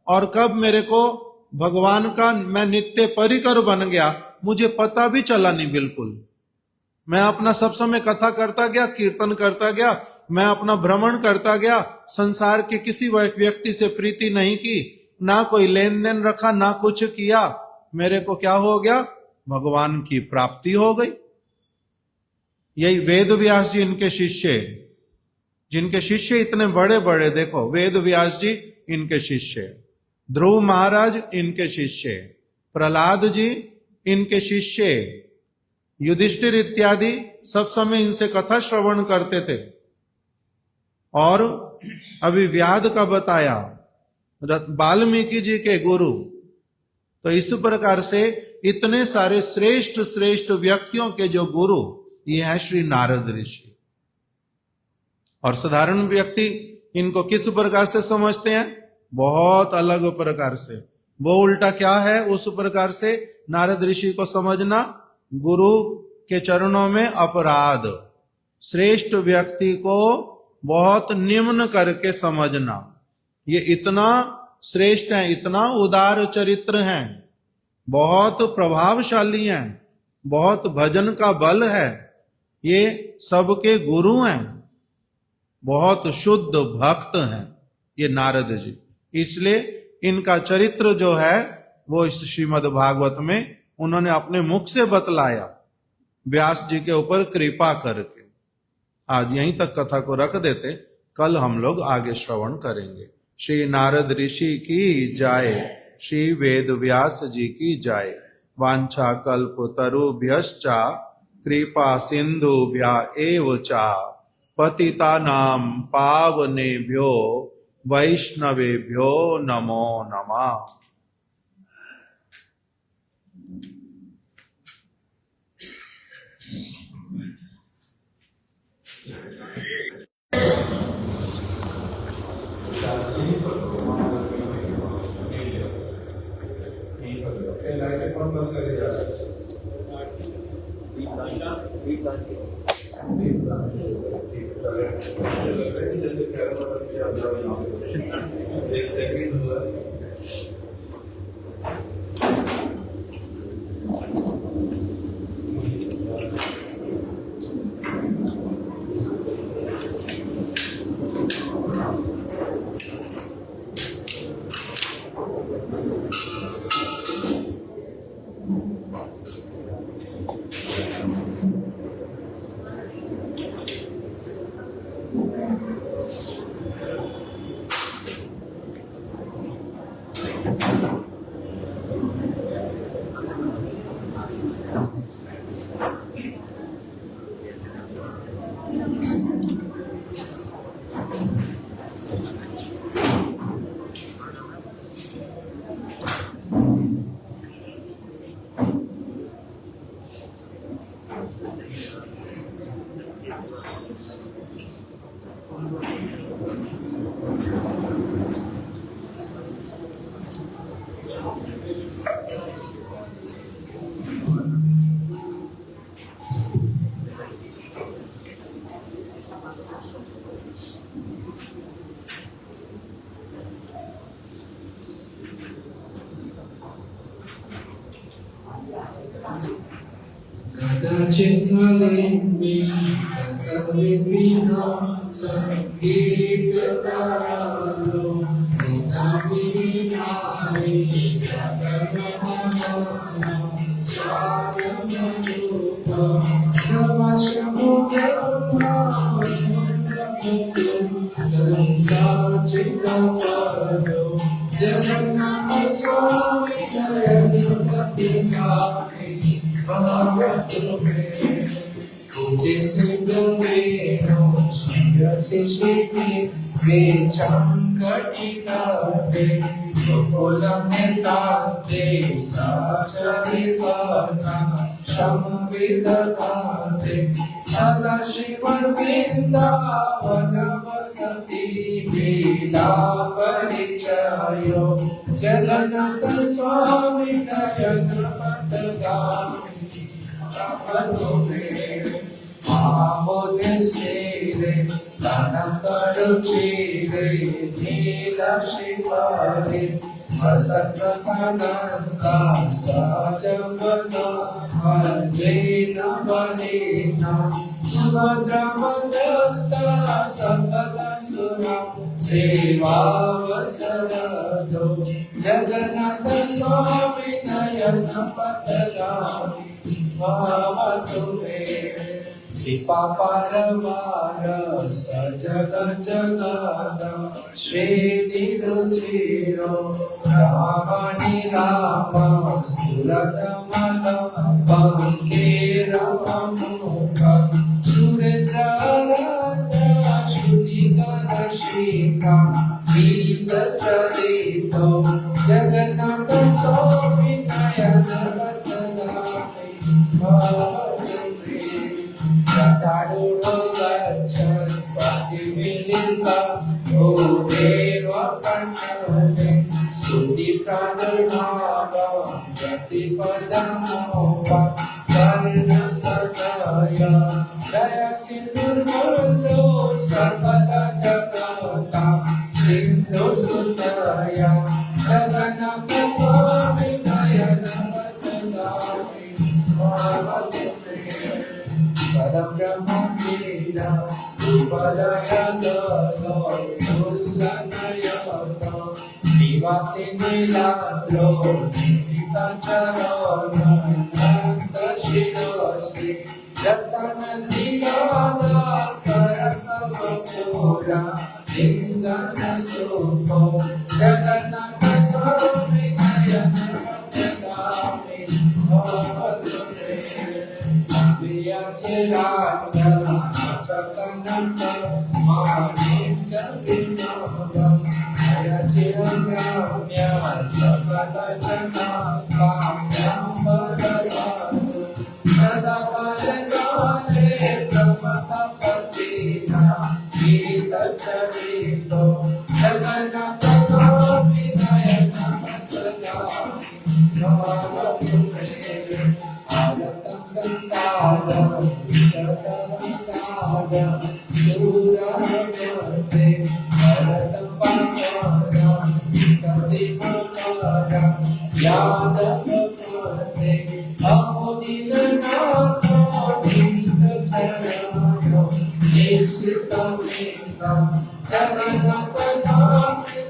B: और कब मेरे को भगवान का मैं नित्य परिकर बन गया, मुझे पता भी चला नहीं बिल्कुल। मैं अपना सब समय कथा करता गया, कीर्तन करता गया, मैं अपना भ्रमण करता गया, संसार के किसी व्यक्ति से प्रीति नहीं की, ना कोई लेन देन रखा, ना कुछ किया, मेरे को क्या हो गया, भगवान की प्राप्ति हो गई। यही वेद व्यास जी इनके शिष्य, जिनके शिष्य इतने बड़े बड़े, देखो वेद व्यास जी इनके शिष्य, ध्रुव महाराज इनके शिष्य, प्रहलाद जी इनके शिष्य, युधिष्ठिर इत्यादि सब समय इनसे कथा श्रवण करते थे। और अभी व्याध का बताया, वाल्मीकि जी के गुरु। तो इस प्रकार से इतने सारे श्रेष्ठ श्रेष्ठ व्यक्तियों के जो गुरु ये है श्री नारद ऋषि। और साधारण व्यक्ति इनको किस प्रकार से समझते हैं, बहुत अलग प्रकार से। वो उल्टा क्या है, उस प्रकार से नारद ऋषि को समझना गुरु के चरणों में अपराध, श्रेष्ठ व्यक्ति को बहुत निम्न करके समझना। ये इतना श्रेष्ठ है, इतना उदार चरित्र हैं, बहुत प्रभावशाली हैं, बहुत भजन का बल है, ये सबके गुरु हैं, बहुत शुद्ध भक्त हैं ये नारद जी। इसलिए इनका चरित्र जो है वो इस श्रीमद् भागवत में उन्होंने अपने मुख से बतलाया, व्यास जी के ऊपर कृपा करके। आज यहीं तक कथा को रख देते, कल हम लोग आगे श्रवण करेंगे। श्री नारद ऋषि की जाय, श्री वेद व्यास जी की जाय। वांछा कल्प तरुभ्यश्च कृपा सिंधुभ्य एव च पतितानां पावनेभ्यो वैष्णवेभ्यो नमो नमः। जैसे एक सेकंड हुआ।
E: Kata limbi, kata bina, sakit ketaralo, kita binari, kata kemana, sayang melupa, kemasyamu kemana, dan cinta padu, jangan nama suami dan ketika bahwa तुम्हें तुझे से गवेनो सिया से शिपी बेचान कटिकाते बोला में ताते साचरी बना शम्विदताते सदा शिवन वृंदावन वसति लीला परिचयो जगन्नाथ स्वामी नयन पतगामी Amodesire, Tanakaruchire, Nila Shivare, Vasatrasananda, Sajamana, Vandena Vanena, Subhadra Madhasta, Sakala Sura, Seva Vasarado, Jagannatha Swami Nayana Patagami, Vava Tume, Dipa Paramara, Sajala Jalada, Shri Niruchiro, Ramani Rama, Suratamala, Pankera Mamuka, Suredra Raja, Shudikana Shika, Gita Charito, Jagannatha Swami Nayana Vatagami, Vava Tume, Yataduro Gachan, Pativilita, Udeva Kanchane, Stuti Pradharmava, Jati Padamova, Karna Sadaya, Jaya Sindur Mundo, Sarvada Jagata, Sindhu Sundaya, Jagannatha Swami Nayana Vatagami, Vava Tume, Padam Brahma Vira, Upadaya Dalo, Ullanayata, Nivasini Ladro, Nita Charana, Nanta Shirosi, Rasanandi Gada, Sarasa Vapura, Lingana Suko, Jagannatha Swami Nayana Vatagami, Vava Tume, Via Chirata, Sakananda, Mahalinga Vinava, Jaya Chiramya, Sakala Jana, Kamyam Bharavadu, Sadakale Kale, Brahmata Patina, Gita Charito, Jagannatha Swami Nayana Vatagami, Vava Tume, Adatam संसार विसार दूरमते भरतपारा कतिमकारा यादवपते अहोदिननाथ दीनचरणो निश्चितमेकं जगन्नाथ स्वामी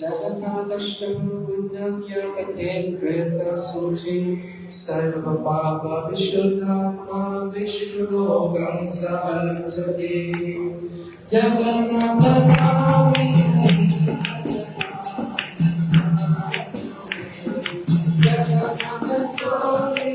E: जगन्नाथश्रम पुण्यज्ञ कथेन कृत सूचि सर्व पाप विशुद्धात्मा विष्णुलोकं सहंसते जगन्नाथ स्वामी जगन्नाथ स्वामी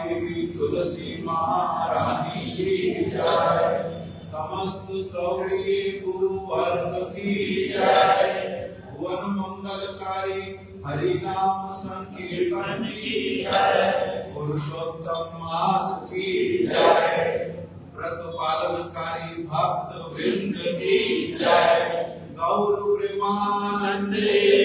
B: देवी तुलसी महारानी की जय, समस्त गौरी गुरु वर्ग की जय, वन मंगलकारी हरि नाम संकीर्तन की जय, पुरुषोत्तम मास की जय, व्रत पालनकारी भक्त वृंद की जय, गौर प्रेमानंदे